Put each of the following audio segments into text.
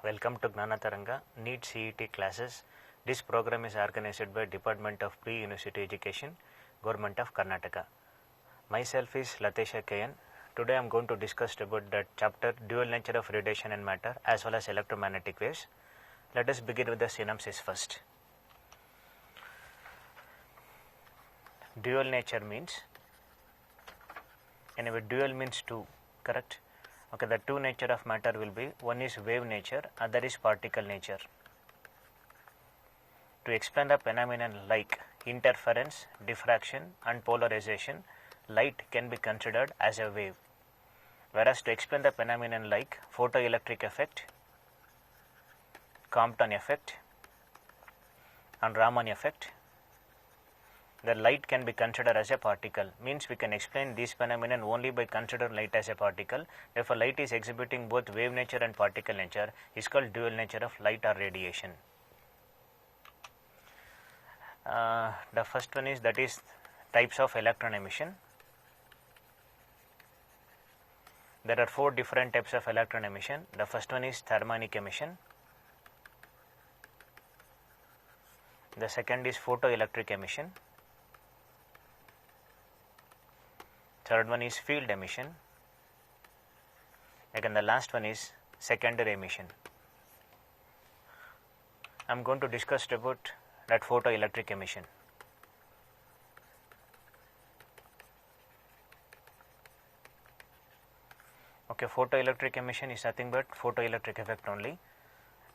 Welcome to Gnanataranga NEET CET classes. This program is organized by Department of Pre-University Education, Government of Karnataka. Myself is Lathesha KN. Today I am going to discuss about that chapter dual nature of radiation and matter as well as electromagnetic waves. Let us begin with the synopsis first. Dual nature means, anyway, dual means two, correct? Okay, the two nature of matter will be, one is wave nature, other is particle nature. To explain the phenomenon like interference, diffraction and polarization, light can be considered as a wave. Whereas to explain the phenomenon like photoelectric effect, Compton effect and Raman effect, the light can be considered as a particle. Means we can explain this phenomenon only by considering light as a particle. Therefore, light is exhibiting both wave nature and particle nature is called dual nature of light or radiation. The first one is, that is types of electron emission. There are four different types of electron emission. The first one is thermionic emission. The second is photoelectric emission. Third one is field emission. Again, the last one is secondary emission. I am going to discuss about that photoelectric emission. Okay, photoelectric emission is nothing but photoelectric effect only.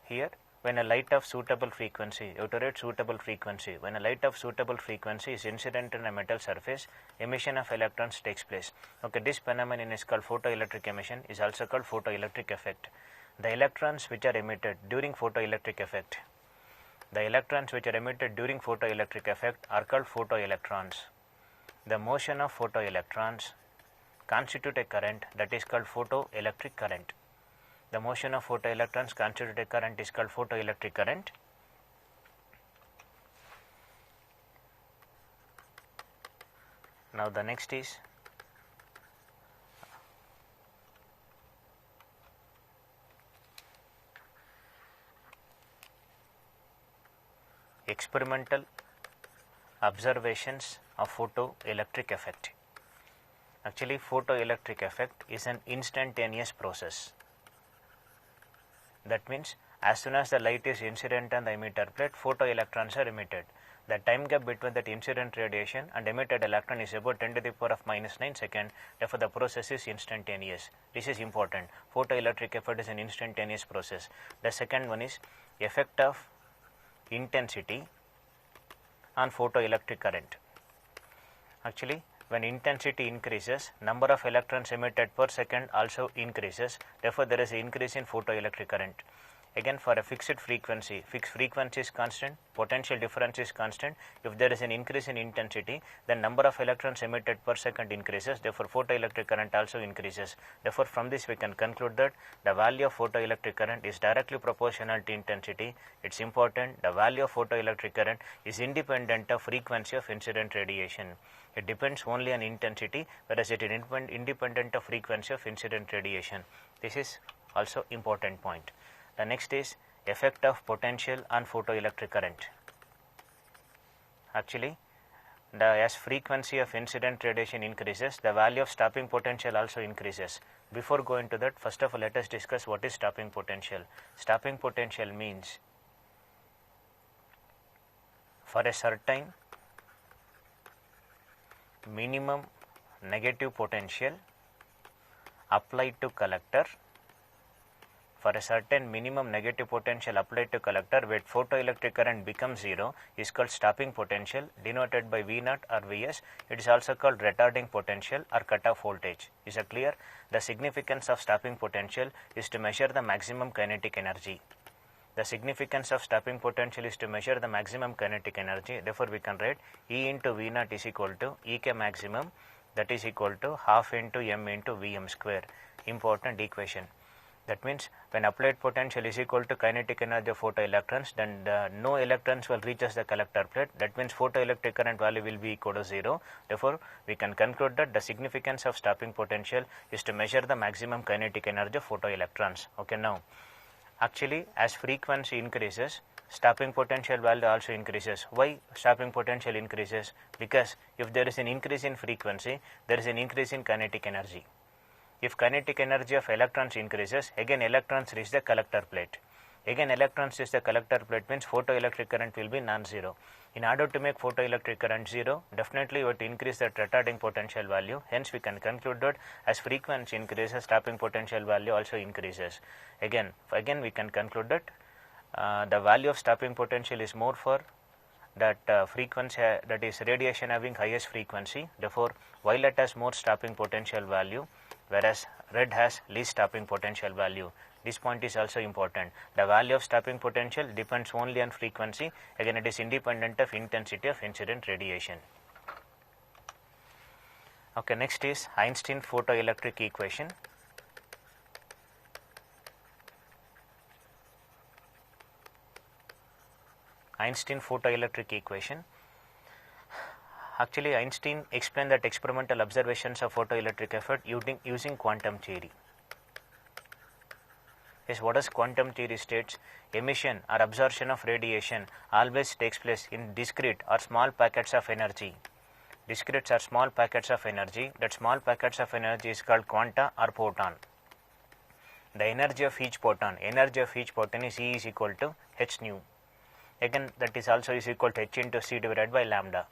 Here, when a light of suitable frequency, you have to write suitable frequency. When a light of suitable frequency is incident on a metal surface, emission of electrons takes place. Okay, this phenomenon is called photoelectric emission, is also called photoelectric effect. The electrons which are emitted during photoelectric effect, are called photoelectrons. The motion of photoelectrons constitute a current that is called photoelectric current. The motion of photoelectrons constitute a current is called photoelectric current. Now the next is experimental observations of photoelectric effect. Actually, photoelectric effect is an instantaneous process. That means, as soon as the light is incident on the emitter plate, photoelectrons are emitted. The time gap between that incident radiation and emitted electron is about 10 to the power of minus 9 seconds. Therefore, the process is instantaneous. This is important. Photoelectric effect is an instantaneous process. The second one is effect of intensity on photoelectric current. Actually, when intensity increases, number of electrons emitted per second also increases. Therefore, there is an increase in photoelectric current. Again, for a fixed frequency is constant, potential difference is constant. If there is an increase in intensity, then number of electrons emitted per second increases. Therefore, photoelectric current also increases. Therefore, from this we can conclude that the value of photoelectric current is directly proportional to intensity. It's important. The value of photoelectric current is independent of frequency of incident radiation. It depends only on intensity, whereas it is independent of frequency of incident radiation. This is also important point. The next is effect of potential on photoelectric current. Actually, as frequency of incident radiation increases, the value of stopping potential also increases. Before going to that, first of all, let us discuss what is stopping potential. Stopping potential means, for a certain minimum negative potential applied to collector, for a certain minimum negative potential applied to collector where photoelectric current becomes zero is called stopping potential, denoted by V0 or Vs. It is also called retarding potential or cutoff voltage. Is it clear? The significance of stopping potential is to measure the maximum kinetic energy. The significance of stopping potential is to measure the maximum kinetic energy. Therefore, we can write E into V0 is equal to Ek maximum, that is equal to half into m into Vm square. Important equation. That means, when applied potential is equal to kinetic energy of photoelectrons, then no electrons will reach the collector plate. That means photoelectric current value will be equal to 0. Therefore, we can conclude that the significance of stopping potential is to measure the maximum kinetic energy of photoelectrons. Okay, now Actually, as frequency increases, stopping potential value also increases. Why stopping potential increases? Because if there is an increase in frequency, there is an increase in kinetic energy. If kinetic energy of electrons increases, again electrons reach the collector plate. Again electrons reach the collector plate means photoelectric current will be non-zero. In order to make photoelectric current zero, definitely you have to increase the retarding potential value. Hence we can conclude that as frequency increases, stopping potential value also increases. Again we can conclude that the value of stopping potential is more for that frequency, that is radiation having highest frequency. Therefore violet has more stopping potential value, whereas red has least stopping potential value. This point is also important. The value of stopping potential depends only on frequency. Again it is independent of intensity of incident radiation. Okay, next is Einstein photoelectric equation. Einstein photoelectric equation. Actually, Einstein explained that experimental observations of photoelectric effect using quantum theory. Yes, what does quantum theory states? Emission or absorption of radiation always takes place in discrete or small packets of energy. Discrete or small packets of energy. That small packets of energy is called quanta or photon. The energy of each photon is E is equal to h nu. Again that is also is equal to h into c divided by lambda.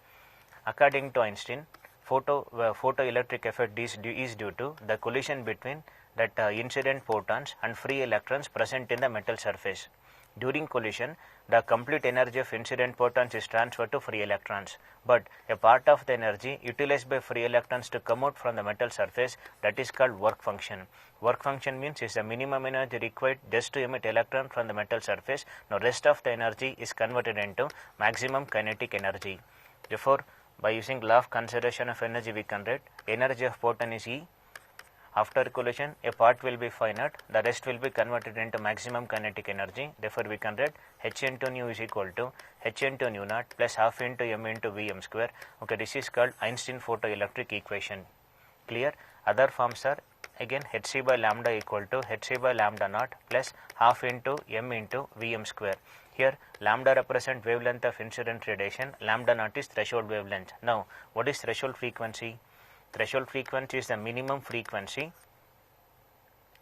According to Einstein, photoelectric effect is due to the collision between that incident photons and free electrons present in the metal surface. During collision, the complete energy of incident photons is transferred to free electrons, but a part of the energy utilized by free electrons to come out from the metal surface, that is called work function. Work function means is the minimum energy required just to emit electron from the metal surface. Now rest of the energy is converted into maximum kinetic energy. Therefore, by using law of conservation of energy, we can write energy of photon is E. After collision, a part will be finite, the rest will be converted into maximum kinetic energy. Therefore, we can write h into nu is equal to h into nu naught plus half into m into Vm square. Okay, this is called Einstein photoelectric equation. Clear? Other forms are again hc by lambda equal to hc by lambda naught plus half into m into Vm square. Here lambda represent wavelength of incident radiation, lambda naught is threshold wavelength. Now, what is threshold frequency? Threshold frequency is the minimum frequency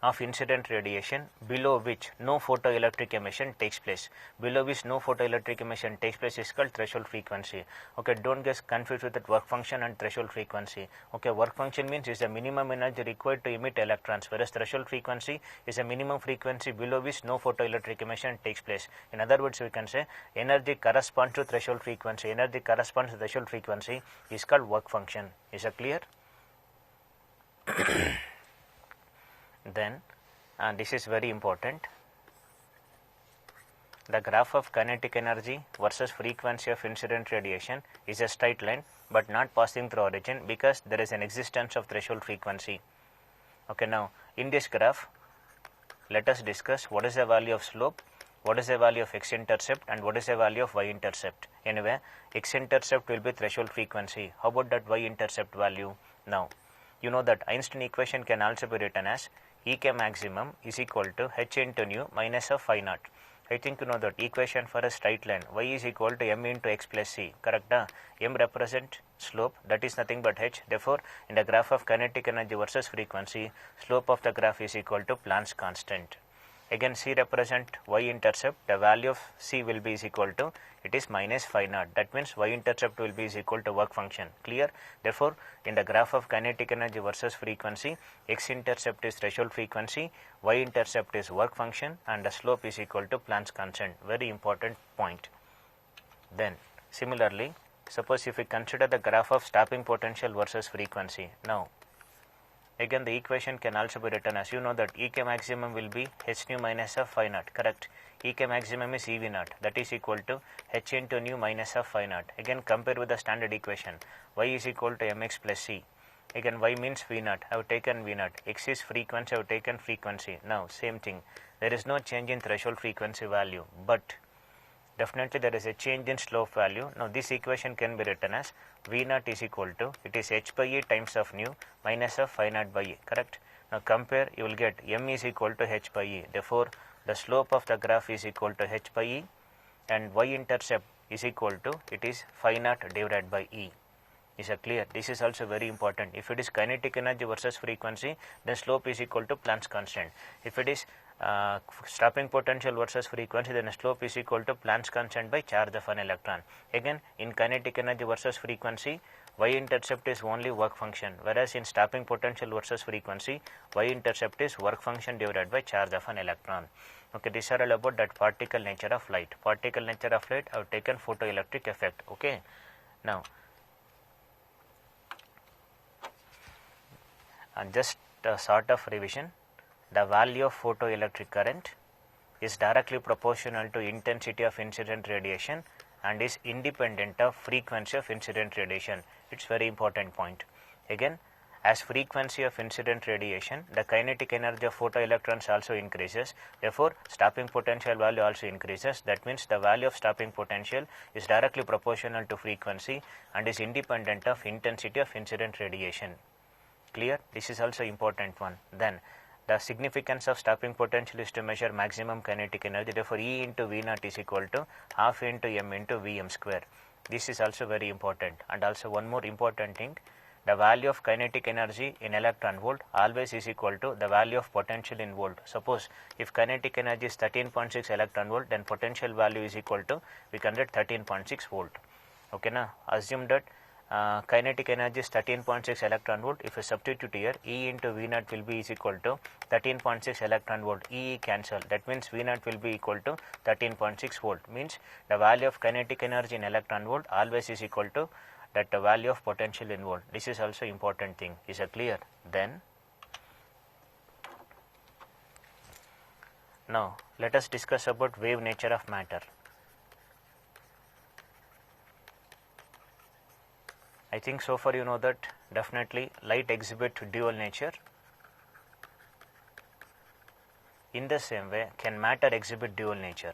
of incident radiation below which no photoelectric emission takes place. Below which no photoelectric emission takes place is called threshold frequency. Okay, don't get confused with that work function and threshold frequency. Okay, work function means is the minimum energy required to emit electrons, whereas threshold frequency is a minimum frequency below which no photoelectric emission takes place. In other words, we can say energy corresponds to threshold frequency. Energy corresponds to threshold frequency is called work function. Is that clear? Then, this is very important, the graph of kinetic energy versus frequency of incident radiation is a straight line but not passing through origin because there is an existence of threshold frequency. Okay, now in this graph, let us discuss what is the value of slope, what is the value of x-intercept and what is the value of y-intercept. Anyway, x-intercept will be threshold frequency. How about that y-intercept value? Now, you know that Einstein equation can also be written as Ek maximum is equal to h into nu minus of phi naught. I think you know that equation for a straight line y is equal to m into x plus c. Correct? M represent slope, that is nothing but h. Therefore, in the graph of kinetic energy versus frequency, slope of the graph is equal to Planck's constant. Again, c represent y-intercept. The value of c will be is equal to, it is minus phi naught. That means y-intercept will be is equal to work function. Clear? Therefore, in the graph of kinetic energy versus frequency, x-intercept is threshold frequency, y-intercept is work function, and the slope is equal to Planck's constant. Very important point. Then, similarly, suppose if we consider the graph of stopping potential versus frequency. Now, again the equation can also be written as, you know that Ek maximum will be h nu minus of phi naught, correct? Ek maximum is Ev naught, that is equal to h into nu minus of phi naught. Again compare with the standard equation, y is equal to mx plus c. Again y means v naught, I have taken v naught, x is frequency, I have taken frequency. Now same thing, there is no change in threshold frequency value, but definitely there is a change in slope value. Now this equation can be written as v naught is equal to, it is h by a times of nu minus of phi naught by a, correct? Now compare, you will get m is equal to h by a. Therefore, the slope of the graph is equal to h by e, and y-intercept is equal to, it is phi naught divided by e. Is it clear? This is also very important. If it is kinetic energy versus frequency, then slope is equal to Planck's constant. If it is stopping potential versus frequency, then slope is equal to Planck's constant by charge of an electron. Again, in kinetic energy versus frequency, y-intercept is only work function, whereas in stopping potential versus frequency, y-intercept is work function divided by charge of an electron. Okay, these are all about that particle nature of light. Particle nature of light, I have taken photoelectric effect. Okay, now and just a sort of revision, the value of photoelectric current is directly proportional to intensity of incident radiation and is independent of frequency of incident radiation. It's very important point. Again, as frequency of incident radiation, the kinetic energy of photoelectrons also increases. Therefore, stopping potential value also increases. That means the value of stopping potential is directly proportional to frequency and is independent of intensity of incident radiation. Clear? This is also important one. Then the significance of stopping potential is to measure maximum kinetic energy. Therefore, E into V naught is equal to half into m into Vm square. This is also very important. And also one more important thing, the value of kinetic energy in electron volt always is equal to the value of potential in volt. Suppose if kinetic energy is 13.6 electron volt, then potential value is equal to, we can get 13.6 volt. Okay, now assume that kinetic energy is 13.6 electron volt. If you substitute here, E into V naught will be is equal to 13.6 electron volt. E cancel. That means V naught will be equal to 13.6 volt. Means the value of kinetic energy in electron volt always is equal to that the value of potential in volt. This is also important thing. Is it clear? Then now let us discuss about wave nature of matter. I think so far you know that definitely light exhibit dual nature. In the same way, can matter exhibit dual nature?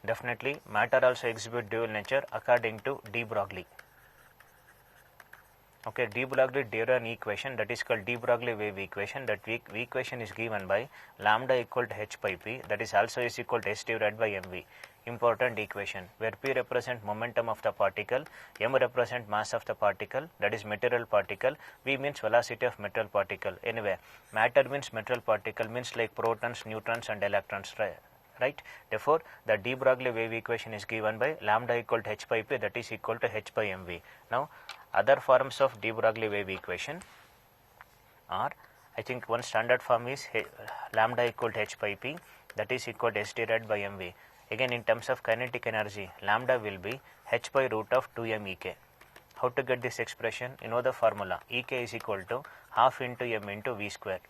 Definitely matter also exhibit dual nature according to de Broglie. Okay, de Broglie derived an equation that is called de Broglie wave equation. That equation is given by lambda equal to h by p, that is also is equal to s divided by mv. Important equation where p represent momentum of the particle, m represent mass of the particle, that is material particle, v means velocity of material particle. Anyway, matter means material particle, means like protons, neutrons and electrons, right? Therefore, the de Broglie wave equation is given by lambda equal to h by p, that is equal to h by mv. Now, other forms of de Broglie wave equation are, I think one standard form is lambda equal to h by p, that is equal to s divided by mv. Again, in terms of kinetic energy, lambda will be h by root of 2m ek. How to get this expression? You know the formula. Ek is equal to half into m into v square.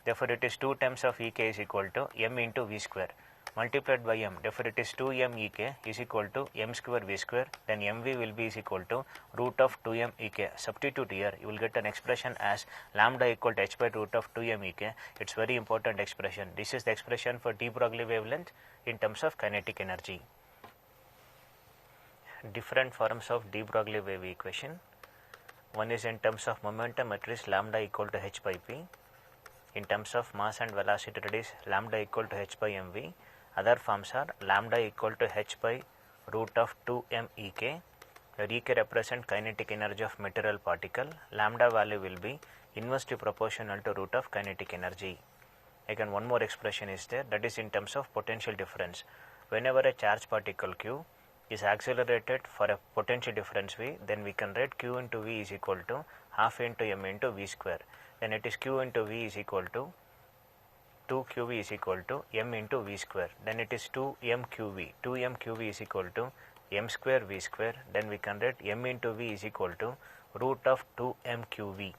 Therefore, it is 2 times of Ek is equal to m into v square multiplied by m. Therefore, it is 2m Ek is equal to m square v square. Then mv will be is equal to root of 2m Ek. Substitute here, you will get an expression as lambda equal to h by root of 2m Ek. It's very important expression. This is the expression for de Broglie wavelength in terms of kinetic energy. Different forms of de Broglie wave equation. One is in terms of momentum, it is lambda equal to h by p. In terms of mass and velocity, it is lambda equal to h by mv. Other forms are lambda equal to h by root of 2m Ek. Where Ek represent kinetic energy of material particle. Lambda value will be inversely proportional to root of kinetic energy. Again, one more expression is there, that is in terms of potential difference. Whenever a charged particle q is accelerated for a potential difference v, then we can write q into v is equal to half into m into v square. Then it is q into v is equal to 2qv is equal to m into v square. Then it is 2mqv. 2mqv is equal to m square v square. Then we can write m into v is equal to root of 2mqv.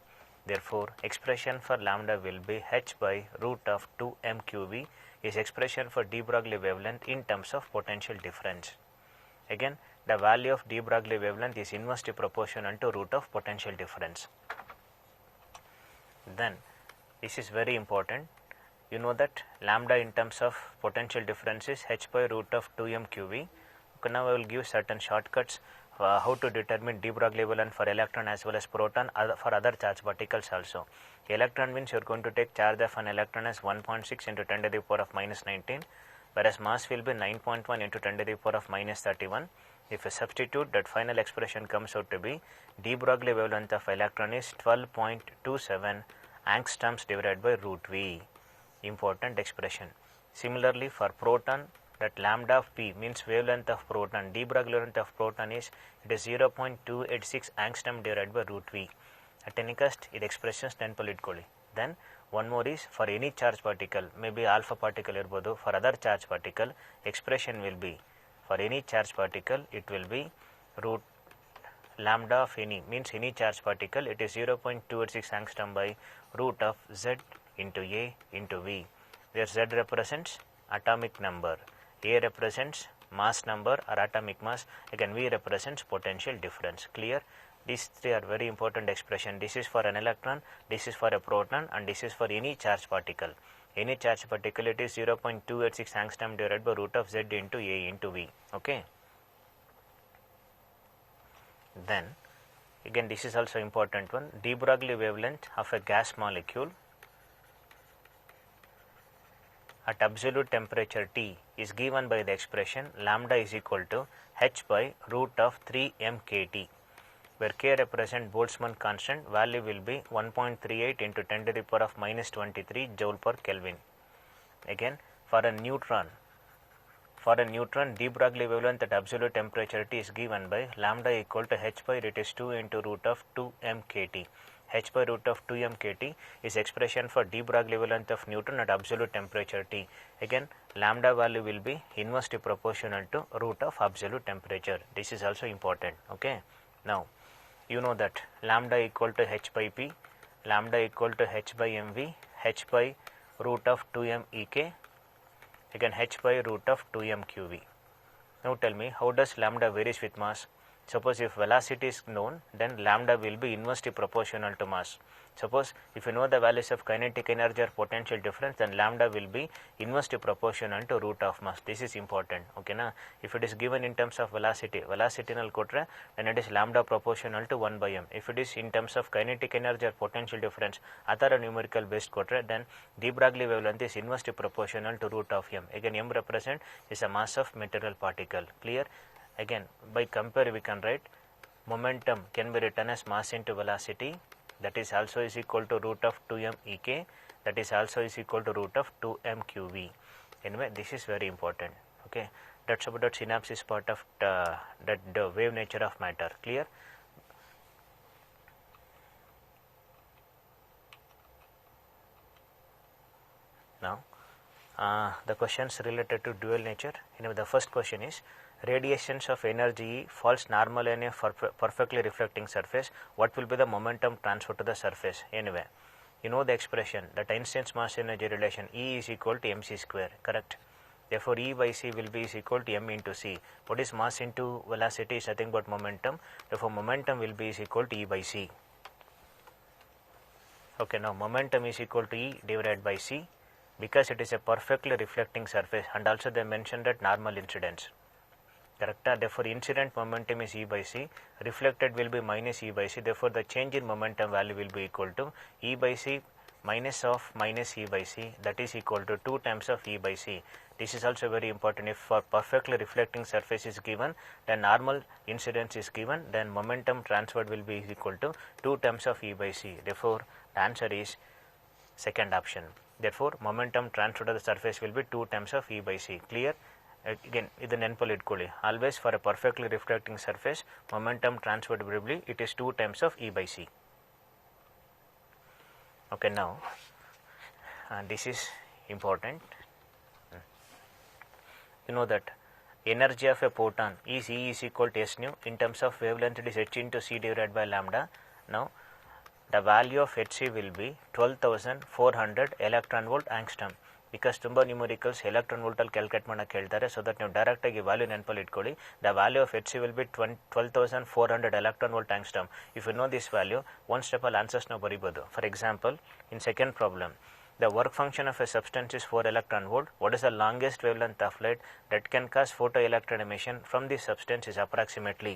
Therefore, expression for lambda will be h by root of 2mqv is expression for de Broglie wavelength in terms of potential difference. Again, the value of de Broglie wavelength is inversely proportional to root of potential difference. Then, this is very important. You know that lambda in terms of potential difference is h by root of 2mqv. Okay, now I will give certain shortcuts how to determine de Broglie wavelength for electron as well as proton for other charged particles also. Electron means you are going to take charge of an electron as 1.6 into 10 to the power of minus 19, whereas mass will be 9.1 into 10 to the power of minus 31. If you substitute, that final expression comes out to be de Broglie wavelength of electron is 12.27 angstroms divided by root V. Important expression. Similarly, for proton, that lambda of P means wavelength of proton. De Broglie wavelength of proton is 0.286 angstrom divided by root V. At any cost, it expressions ನೆನಪಲ್ಲಿಟ್ಕೊಳ್ಳಿ. Then one more is for any charge particle, maybe alpha particle ಇರ್ಬೋದು. For other charge particle, expression will be for any charge particle it will be root lambda of any means any charge particle, it is 0.286 angstrom by root of Z into A into V, where Z represents atomic number, A represents mass number or atomic mass, again V represents potential difference. Clear? These three are very important expression. This is for an electron, this is for a proton, and this is for any charge particle. Any charge particle, it is 0.286 angstrom divided by root of Z into A into V. Okay. Then again this is also important one, de Broglie wavelength of a gas molecule at absolute temperature T is given by the expression lambda is equal to h by root of 3 mkt, where k represent Boltzmann constant, value will be 1.38 into 10 to the power of minus 23 joule per Kelvin. Again for a neutron, de Broglie wavelength at absolute temperature T is given by lambda equal to h by it is 2 into root of 2 mkt. H by root of 2 mkt is expression for de Broglie wavelength of neutron at absolute temperature T. Again lambda value will be inversely proportional to root of absolute temperature. This is also important. Okay. Now you know that lambda equal to h by p, lambda equal to h by mv, h by root of 2m ek, again h by root of 2m qv. Now tell me, how does lambda varies with mass? Suppose if velocity is known, then lambda will be inversely proportional to mass. Suppose if you know the values of kinetic energy or potential difference, then lambda will be inversely proportional to root of mass. This is important. Okay na? If it is given in terms of velocity nal kotre, then it is lambda proportional to 1 by m. If it is in terms of kinetic energy or potential difference, other numerical based kotre, then de Broglie wavelength is inversely proportional to root of m. Again m represent is a mass of material particle. Clear? Again by compare we can write momentum can be written as mass into velocity, that is also is equal to root of 2m ek, that is also is equal to root of 2m qv. Anyway, this is very important. Okay, that's about that synapses part of the wave nature of matter. Clear? Now the questions related to dual nature. Anyway, the first question is radiations of energy falls normal in a perfectly reflecting surface, what will be the momentum transfer to the surface? Anyway, you know the expression that Einstein's mass energy relation E is equal to mc square, correct? Therefore E by c will be is equal to m into c. What is mass into velocity is nothing but momentum, therefore momentum will be is equal to E by c. Okay, now momentum is equal to E divided by c, because it is a perfectly reflecting surface, and also they mentioned that normal incidence. Correct? Therefore incident momentum is E by c, reflected will be minus E by c, therefore the change in momentum value will be equal to E by c minus of minus E by c, that is equal to 2 times of E by c. This is also very important. If for perfectly reflecting surface is given, then normal incidence is given, then momentum transferred will be equal to 2 times of E by c. Therefore the answer is second option. Therefore momentum transferred to the surface will be 2 times of E by c. Clear? Again ಇದು ನೆನಪಲ್ಲಿ ಇಟ್ಕೊಳ್ಳಿ, always for a perfectly reflecting surface momentum transferred variably it is 2 times of E by c. Okay, now this is important. You know that energy of a photon is E is equal to s nu, in terms of wavelength it is h into c divided by lambda. Now the value of hc will be 12,400 electron volt angstrom, because ತುಂಬ numericals electron ವೋಲ್ಟಲ್ಲಿ calculate ಮಾಡೋಕ್ಕೆ ಹೇಳ್ತಾರೆ. So that ನೀವು ಡೈರೆಕ್ಟಾಗಿ value ನೆನಪಲ್ಲಿ ಇಟ್ಕೊಳ್ಳಿ. The value of h c will be 12,400 electron volt angstrom. If you know this value, one ಸ್ಟೆಪಲ್ಲಿ answers ನಾವು ಬರೀಬೋದು. For example, in second problem, the work function of a substance is 4 electron volt. What is the longest wavelength of light that can cause photoelectron emission from this substance is approximately.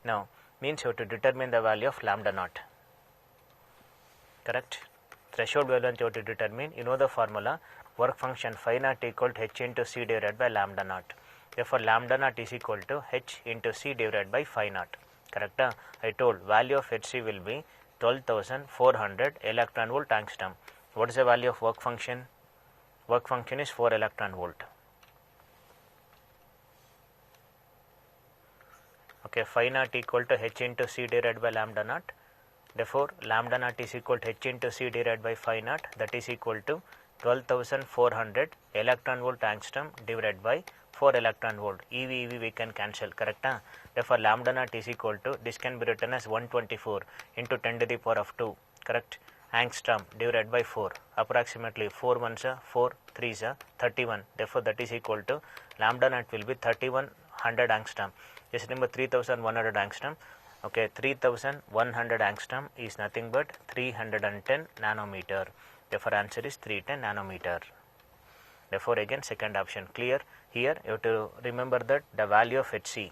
Now, means you have to determine the value of lambda naught. Correct? Threshold value you have to determine. You know the formula. Work function phi naught equal to h into c divided by lambda naught. Therefore, lambda naught is equal to h into c divided by phi naught. Correct? I told value of hc will be 12,400 electron volt angstrom. What is the value of work function? Work function is 4 electron volt. Okay, phi naught equal to h into c divided by lambda naught. Therefore, lambda naught is equal to h into c divided by phi naught, that is equal to 12,400 electron volt angstrom divided by 4 electron volt. EV we can cancel, correct? Therefore, lambda naught is equal to, this can be written as 124 into 10 to the power of 2, correct? Angstrom divided by 4, approximately 4 ones are 4, 3s are 31. Therefore, that is equal to lambda naught will be 3100 angstrom. Just remember 3100 angstrom. Okay, 3100 angstrom is nothing but 310 nanometer. Therefore, answer is 310 nanometer. Therefore, again second option clear. Here you have to remember that the value of Hc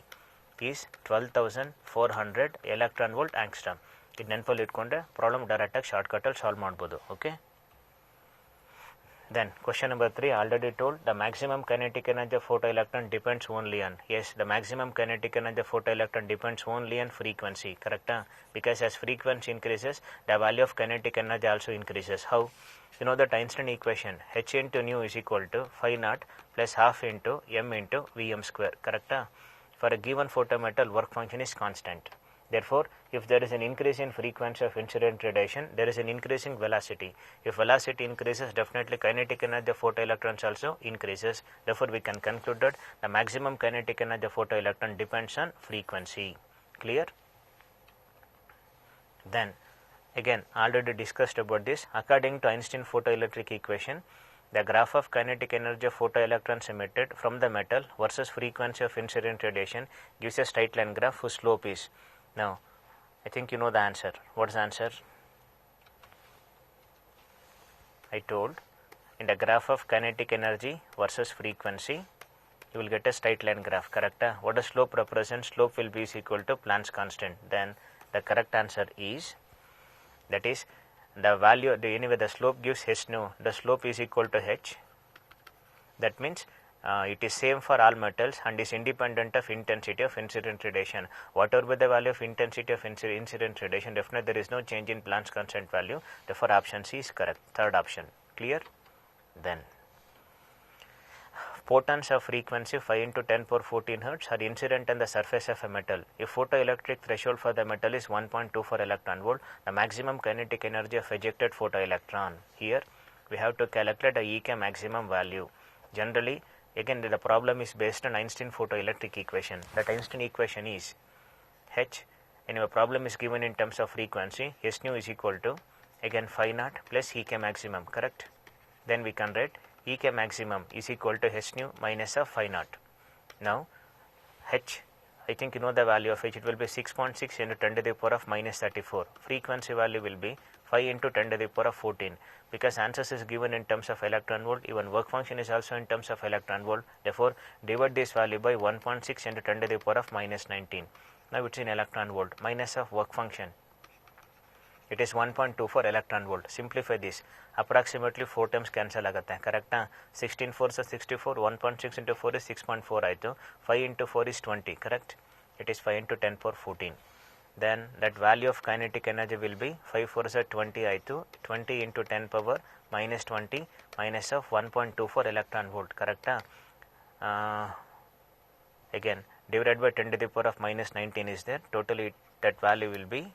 is 12,400 electron volt angstrom. ಇದು ನೆನಪಲ್ಲಿ ಇಟ್ಕೊಂಡ್ರೆ problem ಡೈರೆಕ್ಟಾಗಿ ಶಾರ್ಟ್ಕಟಲ್ಲಿ solve ಮಾಡ್ಬೋದು. Okay, then question number 3 already told the maximum kinetic energy of photoelectron depends only on, yes, the maximum kinetic energy of photoelectron depends only on frequency, correct? Because as frequency increases, the value of kinetic energy also increases. How? You know that Einstein equation, h into nu is equal to phi naught plus half into m into vm square, correct? For a given photometal, work function is constant. Therefore, if there is an increase in frequency of incident radiation, there is an increasing velocity. If velocity increases, definitely kinetic energy of photoelectrons also increases. Therefore, we can conclude that the maximum kinetic energy of photoelectron depends on frequency. Clear? Then, again, already discussed about this. According to Einstein photoelectric equation, the graph of kinetic energy of photoelectrons emitted from the metal versus frequency of incident radiation gives a straight line graph whose slope is. Now, I think you know the answer. What is the answer? I told in the graph of kinetic energy versus frequency, you will get a straight line graph, correct? What does slope represent? Slope will be equal to Planck's constant. Then the correct answer is, that is the value, anyway the slope gives h nu, the slope is equal to h. That means it is same for all metals and is independent of intensity of incident radiation. Whatever the value of intensity of incident radiation, definitely there is no change in Planck's constant value. Therefore, option C is correct. Third option. Clear? Then, photons of frequency 5 into 10 power 14 Hz are incident on the surface of a metal. If photoelectric threshold for the metal is 1.24 electron volt, the maximum kinetic energy of ejected photoelectron. Here, we have to calculate the EK maximum value. Generally, again, the problem is based on Einstein photoelectric equation. That Einstein equation is h, and your problem is given in terms of frequency, s nu is equal to, again, phi naught plus EK maximum, correct? Then we can write EK maximum is equal to h nu minus of phi naught. Now, h, I think you know the value of h, it will be 6.6 into 10 to the power of minus 34. Frequency value will be 5 into 10 to the power of 14. Because answers is given in terms of electron volt, even work function is also in terms of electron volt. Therefore, divide this value by 1.6 into 10 to the power of minus 19. Now it's in electron volt. Minus of work function, it is 1.24 electron volt. Simplify this. Approximately 4 times cancel agate, correct? 16 4s are 64, 1.6 into 4 is 6.4 aitu, 5 into 4 is 20, correct? It is 5 into 10 power 14. Then that value of kinetic energy will be 5 4s are 20 aitu, 20 into 10 power minus 20 minus of 1.24 electron volt, correct? Again, divided by 10 to the power of minus 19 is there. Totally that value will be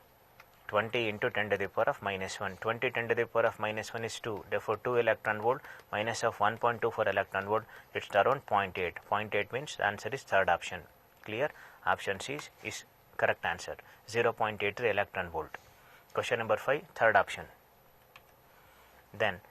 20 into 10 to the power of minus 1. 20 10 to the power of minus 1 is 2. Therefore, 2 electron volt minus of 1.24 electron volt, it's around 0.8. 0.8 means the answer is third option. Clear? Option C is correct answer. 0.83 electron volt. Question number 5, third option. Then,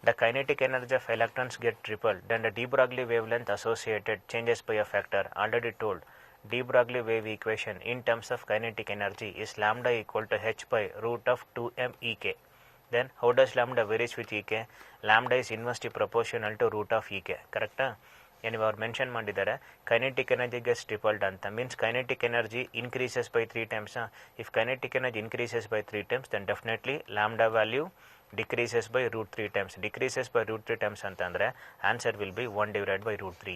the kinetic energy of electrons get repelled. Then the de Broglie wavelength associated changes by a factor. Already told. De Broglie wave equation in terms of kinetic energy is lambda equal to h by root of 2m Ek. Then how does lambda varies with Ek? Lambda is inversely proportional to root of Ek, correct? anyway ಅವ್ರು mention ಮಾಡಿದ್ದಾರೆ kinetic energy gets ಟ್ರಿಪಲ್ಡ್ ಅಂತ means kinetic energy increases by 3 times. If kinetic energy increases by 3 times then definitely lambda value decreases by root 3 times. Decreases by root 3 times ಅಂತಂದ್ರೆ answer will be 1 divided by root 3.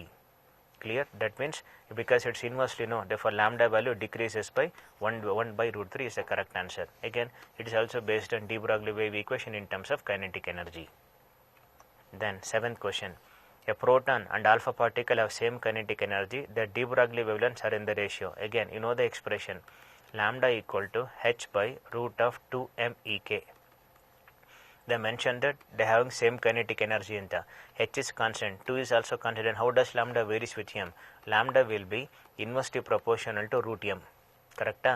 Clear? That means because it's inversely no, therefore lambda value decreases by 1 by root 3 is the correct answer. Again, it is also based on de Broglie wave equation in terms of kinetic energy. Then 7th question. A proton and alpha particle have same kinetic energy. The de Broglie wavelengths are in the ratio. Again, you know the expression lambda equal to h by root of 2m(ek). They mentioned that they having same kinetic energy in the h is constant, 2 is also constant. And how does lambda varies with m? Lambda will be inversely proportional to root m. Correct?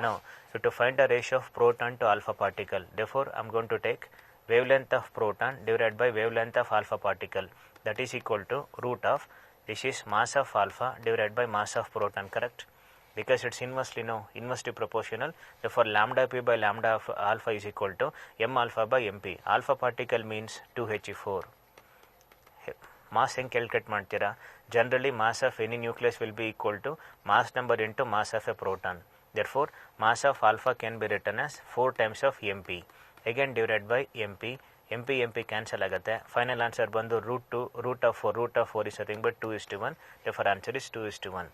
Now, so to find the ratio of proton to alpha particle, therefore I am going to take wavelength of proton divided by wavelength of alpha particle, that is equal to root of, this is mass of alpha divided by mass of proton. Correct? Because it's inversely no, inversely proportional, therefore lambda p by lambda of alpha is equal to m alpha by mp. Alpha particle means 2He4. Mass ಹೆಂಗೆ calculate ಮಾಡ್ತೀರಾ? Generally mass of any nucleus will be equal to mass number into mass of a proton. Therefore mass of alpha can be written as 4 times of mp. Again divided by mp. mp cancel ಆಗುತ್ತೆ. Final answer ಬಂದು root of 4 is nothing but 2:1. Therefore answer is 2:1.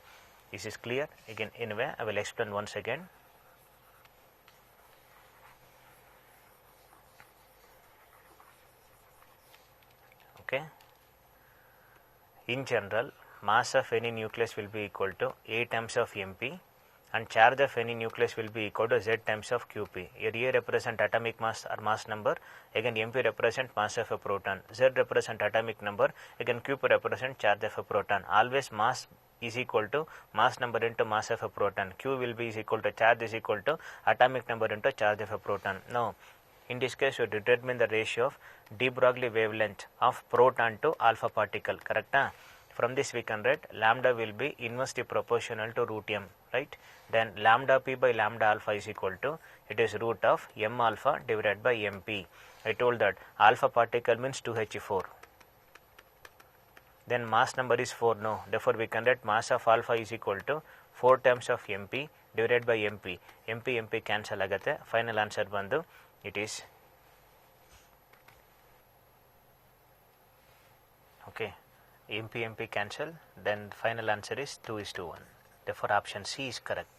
This is clear. Again, anyway, I will explain once again. Okay. In general, mass of any nucleus will be equal to A times of mp and charge of any nucleus will be equal to Z times of qp. Here A represent atomic mass or mass number, again mp represent mass of a proton, Z represent atomic number, again qp represent charge of a proton. Always mass is equal to mass number into mass of a proton. Q will be is equal to charge is equal to atomic number into charge of a proton. Now, in this case, you determine the ratio of de Broglie wavelength of proton to alpha particle. Correct? From this we can write lambda will be inversely proportional to root m. Right? Then lambda p by lambda alpha is equal to, it is root of m alpha divided by mp. I told that alpha particle means 2He4. Then mass number is 4 no, therefore we can write mass of alpha is equal to 4 times of mp divided by mp. mp cancel ಆಗುತ್ತೆ. Final answer ಬಂದು it is okay, mp cancel, then final answer is 2:1. Therefore option C is correct.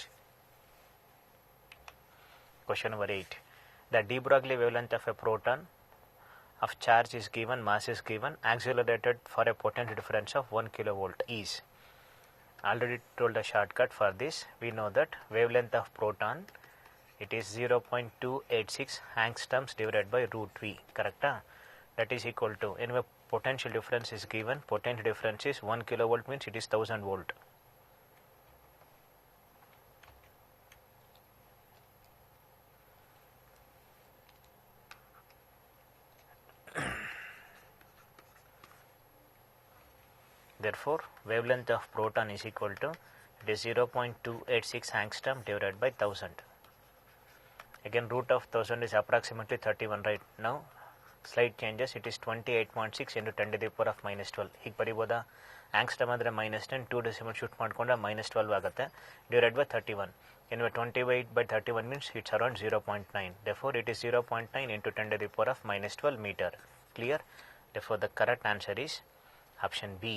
Question number 8. The de Broglie wavelength of a proton of charge is given, mass is given, accelerated for a potential difference of 1 kilovolt is. Already told the shortcut for this. We know that wavelength of proton, it is 0.286 angstroms divided by root 3. Correct? That is equal to, anyway potential difference is given, potential difference is 1 kilovolt means it is 1000 volt. Therefore, wavelength of proton is equal to, it is 0.286 angstrom divided by 1000. Again, root of 1000 is approximately 31, right? Now, slight changes, it is 28.6 into 10 to the power of minus 12. ಹೀಗೆ ಬರಿಬೋದಾ? angstrom ಅಂದರೆ -10, 2 decimal shift ಮಾಡಿಕೊಂಡ್ರೆ -12 ಆಗುತ್ತೆ, divided by 31. Anyway, 28 by 31 means it's around 0.9. Therefore, it is 0.9 into 10 to the power of minus 12 meter. Clear? Therefore, the correct answer is option B.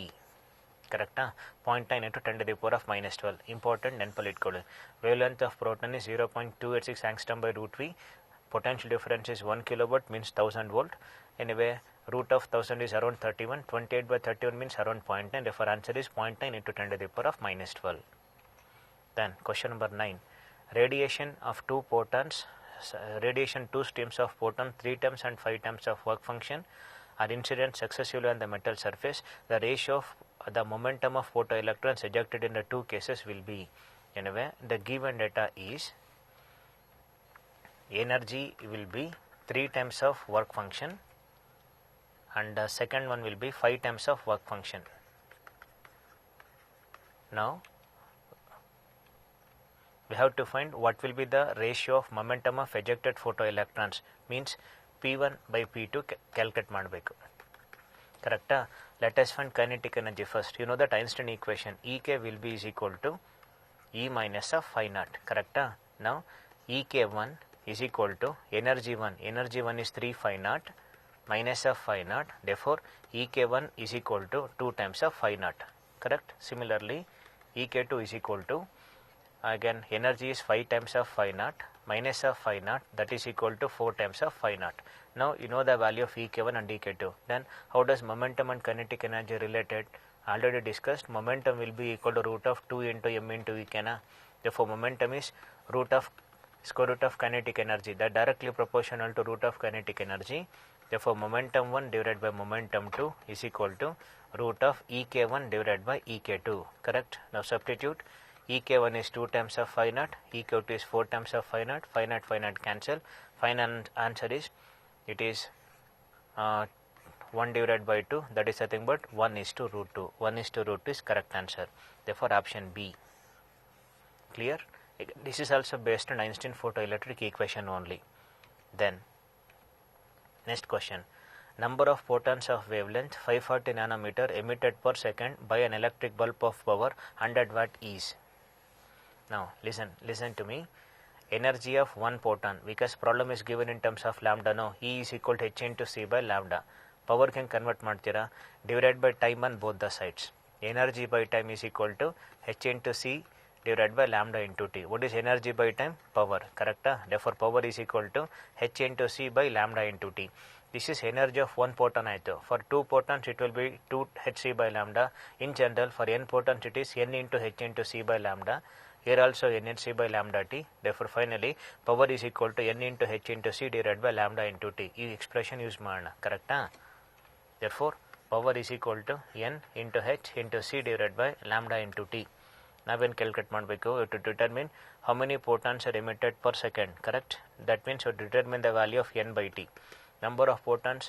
Correct? 0.9 into 10 to the power of minus 12. Important ನೆನಪಲ್ಲಿಟ್ಕೊಳ್ಳಿ. Wavelength of proton is 0.286 angstrom by root 3. Potential difference is 1 kilowatt means 1000 volt. Anyway, root of 1000 is around 31. 28 by 31 means around 0.9. Therefore, answer is 0.9 into 10 to the power of minus 12. Then, question number 9. Radiation of two photons, radiation 2 streams of photon 3 times and 5 times of work function are incident successively on the metal surface. The ratio of the momentum of photoelectrons ejected in the two cases will be. Anyway, the given data is energy will be 3 times of work function and the second one will be 5 times of work function. Now, we have to find what will be the ratio of momentum of ejected photoelectrons, means P1 by P2 calculate ಮಾಡಬೇಕು. correct? Let us find kinetic energy first. You know that Einstein equation, Ek will be is equal to E minus of phi naught, correct? Now Ek1 is equal to energy 1 is 3 phi naught minus of phi naught, therefore Ek1 is equal to 2 times of phi naught, correct? Similarly Ek2 is equal to, again energy is 5 times of phi naught minus of phi naught, that is equal to 4 times of phi naught. Now you know the value of Ek1 and Ek2. Then how does momentum and kinetic energy related? Already discussed, momentum will be equal to root of 2 into m into E. Therefore momentum is square root of kinetic energy, that directly proportional to root of kinetic energy. Therefore momentum 1 divided by momentum 2 is equal to root of Ek1 divided by Ek2, correct? Now substitute. Ek1 is 2 times of phi naught, Ek2 is 4 times of phi naught cancel. Final answer is, it is 1 divided by 2, that is nothing but 1 is to root 2. 1 is to root 2 is correct answer. Therefore option B. Clear? This is also based on Einstein photoelectric equation only. Then next question. Number of photons of wavelength 540 nanometer emitted per second by an electric bulb of power 100 watt is. Now listen to me. Energy of one photon, because problem is given in terms of lambda, no, E is equal to h into c by lambda. Power can convert ಮಾಡ್ತೀರಾ, divided by time on both the sides. Energy by time is equal to h into c divided by lambda into t. What is energy by time? Power, correct? Therefore power is equal to h into c by lambda into t. This is energy of one photon aito. For two photons it will be 2 hc by lambda. In general for n photons it is n into h into c by lambda. Here also n into c by lambda t. Therefore finally power is equal to n into h into c divided by lambda into t. This expression use ಮಾಡೋಣ, correct? Therefore power is equal to n into h into c divided by lambda into t. ನಾವೇನು calculate ಮಾಡಬೇಕು? to determine how many photons are emitted per second, correct? That means to determine the value of n by t. Number of photons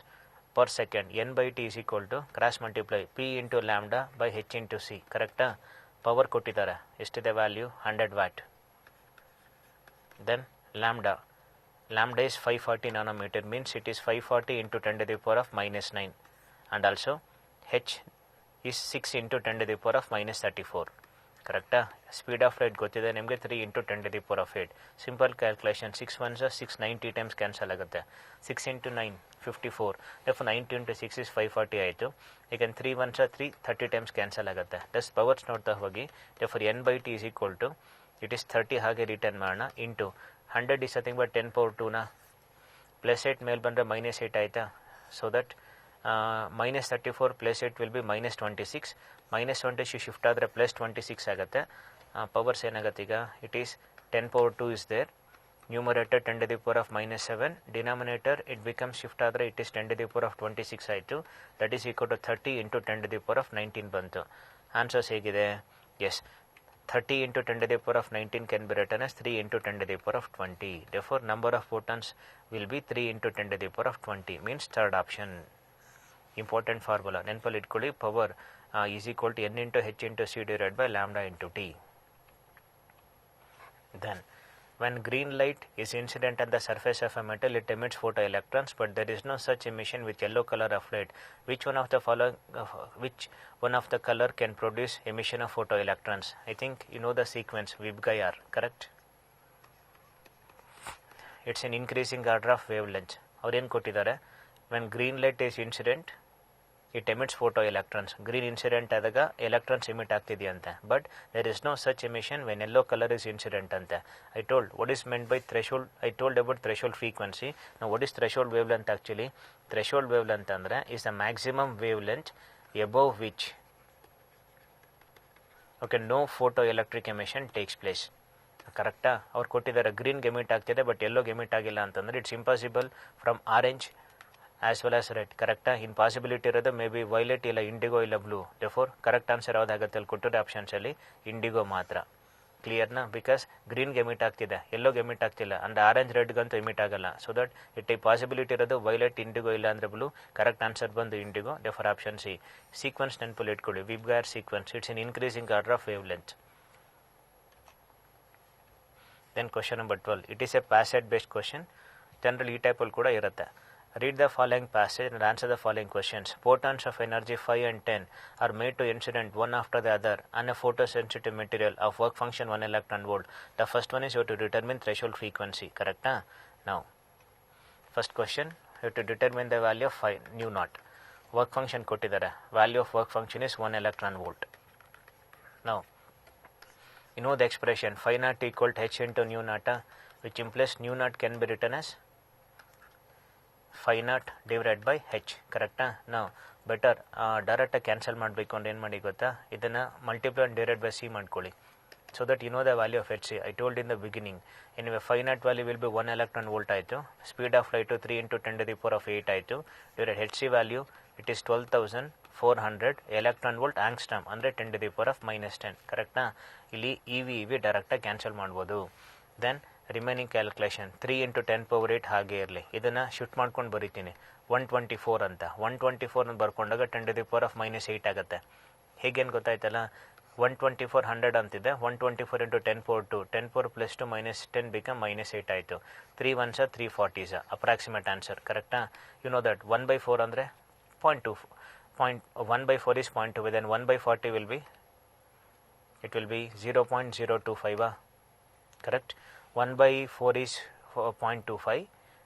per second, n by t is equal to cross multiply p into lambda by h into c, correct? Power ಕೊಟ್ಟಿದ್ದಾರೆ, ಎಷ್ಟಿದೆ value? 100 watt. Then lambda is 540 nanometer, means it is 540 into 10 to the power of minus 9, and also h is 6 into 10 to the power of minus 34, correct? Speed of light ಗೊತ್ತಿದೆ ನಿಮಗೆ, 3 into 10 to the power of 8. Simple calculation, 6 ones are 690 times cancel ಆಗುತ್ತೆ. 6 into 9 54, therefore 90 into 6 is 540 ಆಯಿತು. Again 3 ones are 330 times cancel ಆಗುತ್ತೆ. Thus powers ನೋಡ್ತಾ ಹೋಗಿ, therefore n by t is equal to, it is 30 ಹಾಗೆ return ಮಾಡೋಣ, into 100 is nothing but 10 power 2 ನ plus 8 ಮೇಲೆ ಬಂದರೆ minus 8 ಆಯಿತಾ. So that minus 34 plus 8 will be minus 26. minus 26 shift ಆದರೆ plus 26 ಆಗುತ್ತೆ. ಪವರ್ಸ್ ಏನಾಗುತ್ತೆ ಈಗ? it is 10 power 2 is there. Numerator 10 to the power of minus 7. Denominator it becomes shift ಆದರೆ it is 10 to the power of 26 ಆಯಿತು. That is equal to 30 into 10 to the power of 19 ಬಂತು. Answers ಹೇಗಿದೆ? Yes, 30 into 10 to the power of 19 can be written as 3 into 10 to the power of 20. Therefore number of photons will be 3 into 10 to the power of 20, means third option. Important formula ನೆನಪಲ್ಲಿ ಇಟ್ಕೊಳ್ಳಿ, power is equal to n into h into c divided by lambda into t. Then when green light is incident on the surface of a metal, it emits photoelectrons, but there is no such emission with yellow color of light. Which one of the following color can produce emission of photoelectrons? I think you know the sequence, Vikasana, correct? It's an increasing order of wavelength. ಅವ್ರೇನು ಕೊಟ್ಟಿದ್ದಾರೆ? when green light is incident it emits photoelectrons. green incident ಆದಾಗ electrons emit ಆಗ್ತಿದೆಯಂತೆ, but there is no such emission when yellow color is incident ಅಂತೆ. I told what is meant by threshold. I told about threshold frequency. Now what is threshold wavelength actually? Threshold wavelength ಅಂದ್ರೆ is the maximum wavelength above which no photoelectric emission takes place. ಕರೆಕ್ಟಾ? ಅವ್ರು ಕೊಟ್ಟಿದ್ದಾರೆ ಗ್ರೀನ್ಗೆ emit ಆಗ್ತಿದೆ but ಎಲ್ಲೋಗೆ emit ಆಗಿಲ್ಲ ಅಂತಂದರೆ it's impossible from orange as well as red, ಕರೆಕ್ಟಾ? ಇನ್ possibility ಇರೋದು may be violet ಇಲ್ಲ ಇಂಡಿಗೋ ಇಲ್ಲ ಬ್ಲೂ. ದೇರ್ಫೋರ್ ಕರೆಕ್ಟ್ ಆನ್ಸರ್ ಯಾವುದಾಗುತ್ತೆ ಅಲ್ಲಿ ಕೊಟ್ಟಿರೋ ಆಪ್ಷನ್ಸಲ್ಲಿ ಇಂಡಿಗೋ ಮಾತ್ರ. ಕ್ಲಿಯರ್ನಾ? ಬಿಕಾಸ್ ಗ್ರೀನ್ಗೆ ಎಮಿಟ್ ಆಗ್ತಿದೆ, ಎಲ್ಲೋಗೆ ಎಮಿಟ್ ಆಗ್ತಿಲ್ಲ, ಅಂದರೆ ಆರೆಂಜ್ ರೆಡ್ಗಂತೂ ಎಮಿಟ್ ಆಗಲ್ಲ. ಸೊ ದಟ್ ಇಟ್ ಪಾಸಿಬಿಲಿಟಿ ಇರೋದು ವೈಲೆಟ್ ಇಂಡಿಗೋ ಇಲ್ಲ ಅಂದರೆ ಬ್ಲೂ. ಕರೆಕ್ಟ್ ಆನ್ಸರ್ ಬಂದು indigo. Therefore option C. Sequence ನೆನಪಲ್ಲಿ ಇಟ್ಕೊಳ್ಳಿ, VIBGYOR sequence. It's in increasing order of wavelength. Then question number 12. It is a passage based question. Generally ಈ ಟೈಪಲ್ಲಿ ಕೂಡ ಇರುತ್ತೆ. Read the following passage and answer the following questions. Photons of energy 5 and 10 are made to incident one after the other on a photosensitive material of work function 1 electron volt. The first one is you have to determine threshold frequency. Correct? Now, first question, you have to determine the value of phi nu naught. Work function kottidare. Value of work function is 1 electron volt. Now, you know the expression phi naught equal to h into nu naught, which implies nu naught can be written as phi naught divided by h. Correct? Now, better direct cancel ಮಾಡಬೇಕು ಅಂದ್ರೆ ಏನು ಮಾಡಿ ಗೊತ್ತಾ, ಇದನ್ನ multiply and divide by c ಮಾಡ್ಕೊಳ್ಳಿ. So that you know the value of hc. I told in the beginning, anyway phi naught value will be 1 electron volt ಆಯಿತು, speed of light 3 into 10 to the power of 8 ಆಯಿತು, divided hc value it is 12,400 electron volt angstrom ಅಂದರೆ 10 to the power of -10. ಕರೆಕ್ಟಾ? ಇಲ್ಲಿ EV ಡೈರೆಕ್ಟಾಗಿ cancel ಮಾಡ್ಬೋದು. Then remaining calculation 3 into 10 power 8 ಹಾಗೆ ಇರಲಿ. ಇದನ್ನು ಶಿಫ್ಟ್ ಮಾಡ್ಕೊಂಡು ಬರೀತೀನಿ 124 ಅಂತ. 124 ಅಂತ ಬರ್ಕೊಂಡಾಗ 10 to the power of -8 ಆಗುತ್ತೆ. ಹೇಗೇನು ಗೊತ್ತಾಯ್ತಲ್ಲ, 124 100 ಅಂತಿದೆ, 124 into 10 power 2, 10 power plus 2 -10 become -8 ಆಯಿತು. 3 1s are 340s approximate answer. ಕರೆಕ್ಟಾ? ಯು ನೋ ದಟ್ 1/4 ಅಂದರೆ 0.2, 1/4 is 0.2, then 1/40 will be, it will be 0.025. Correct? 1/4 is 0.25,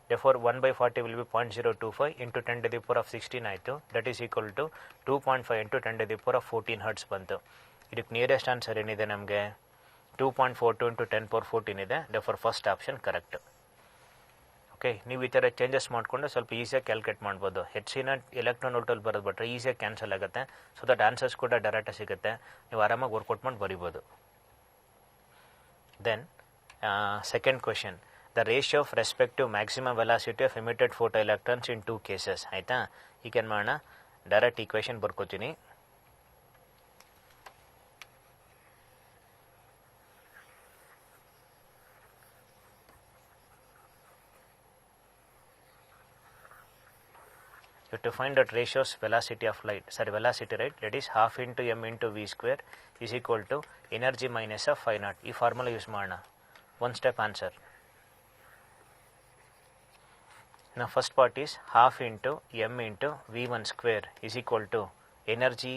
therefore 1/40 will be 0.025 into 10 to the power of 16 ಆಯಿತು. That is equal to 2.5 into 10 to the power of 14 hertz ಬಂತು. ಇದಕ್ಕೆ nearest answer ಏನಿದೆ ನಮಗೆ 2.42 into 10 power 14 ಇದೆ. therefore first option correct. Okay, ನೀವು ಈ ಥರ changes ಮಾಡಿಕೊಂಡು ಸ್ವಲ್ಪ ಈಸಿಯಾಗಿ ಕ್ಯಾಲ್ಕುಲೇಟ್ ಮಾಡ್ಬೋದು. ಹೆಚ್ಚಿನ ಎಲೆಕ್ಟ್ರಾನ್ ವೋಲ್ಟಲ್ಲಿ ಬರೋದು ಬಿಟ್ರೆ ಈಸಿಯಾಗಿ ಕ್ಯಾನ್ಸಲ್ ಆಗುತ್ತೆ. ಸೊ ದಟ್ ಆನ್ಸರ್ಸ್ ಕೂಡ ಡೈರೆಕ್ಟಾಗಿ ಸಿಗುತ್ತೆ, ನೀವು ಆರಾಮಾಗಿ ವರ್ಕೌಟ್ ಮಾಡಿ ಬರಿಬೋದು. Then second question, the ratio of respective maximum velocity of emitted photo electrons in 2 cases. ಆಯಿತಾ? ಈಗ ಏನು ಮಾಡೋಣ, ಡೈರೆಕ್ಟ್ ಈಕ್ವೇಷನ್ ಬರ್ಕೋತೀನಿ. You have to find that ratios velocity of light, velocity, right? That is half into m into v square is equal to energy minus of phi naught. ಈ formula use ಮಾಡೋಣ. One step answer. Now first part is half into m into v1 square is equal to energy.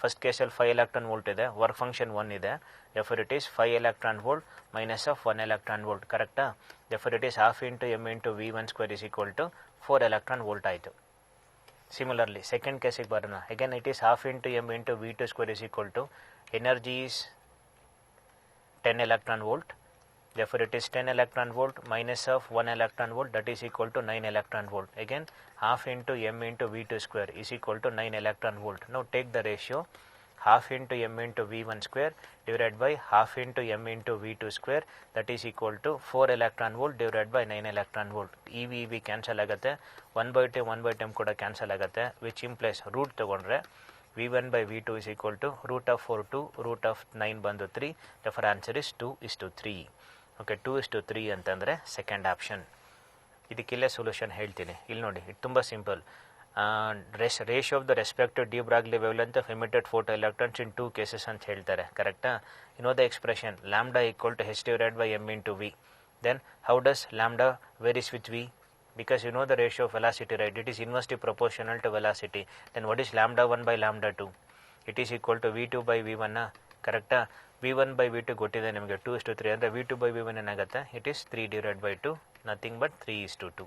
First case ಅಲ್ಲಿ 5 electron volt ಇದೆ, work function 1 ಇದೆ, therefore it is 5 electron volt minus of 1 electron volt. correct? Therefore it is half into m into v1 square is equal to 4 electron volt ಆಯಿತು. Similarly, second case ಗೆ ಬರೋಣ. Again it is half into m into v2 square is equal to energy is 10 electron volt. Therefore it is 10 electron volt minus of 1 electron volt, that is equal to 9 electron volt. Again half into m into v2 square is equal to 9 electron volt. Now take the ratio half into m into v1 square divided by half into m into v2 square, that is equal to 4 electron volt divided by 9 electron volt. EV cancel ಆಗುತ್ತೆ, 1/10 1/10 ಕೂಡ cancel ಆಗುತ್ತೆ, which implies root ತಗೊಂಡ್ರೆ v1 by v2 is equal to root of 4 2 root of 9 ಬಂದು 3. therefore answer is 2:3. okay, 2:3 ಅಂತಂದರೆ second option. ಇದಕ್ಕಿಲ್ಲೇ solution ಹೇಳ್ತೀನಿ. ಇಲ್ಲಿ ನೋಡಿ, ಇದು ತುಂಬ simple. Ratio of the respective de Broglie wavelength of emitted photo electrons in 2 cases ಅಂತ ಹೇಳ್ತಾರೆ. ಕರೆಕ್ಟಾ? You know the expression lambda equal to h divided by m into v. Then how does lambda varies with v? Because you know the ratio of velocity, right? It is inversely proportional to velocity. Then what is lambda 1 by lambda 2? It is equal to v2 by v1. ಕರೆಕ್ಟಾ? v1 by v2 ಗೊತ್ತಿದೆ ನಿಮಗೆ 2:3 ಅಂದರೆ v2 by v1 ಏನಾಗುತ್ತೆ? It is 3 divided by 2, nothing but 3:2.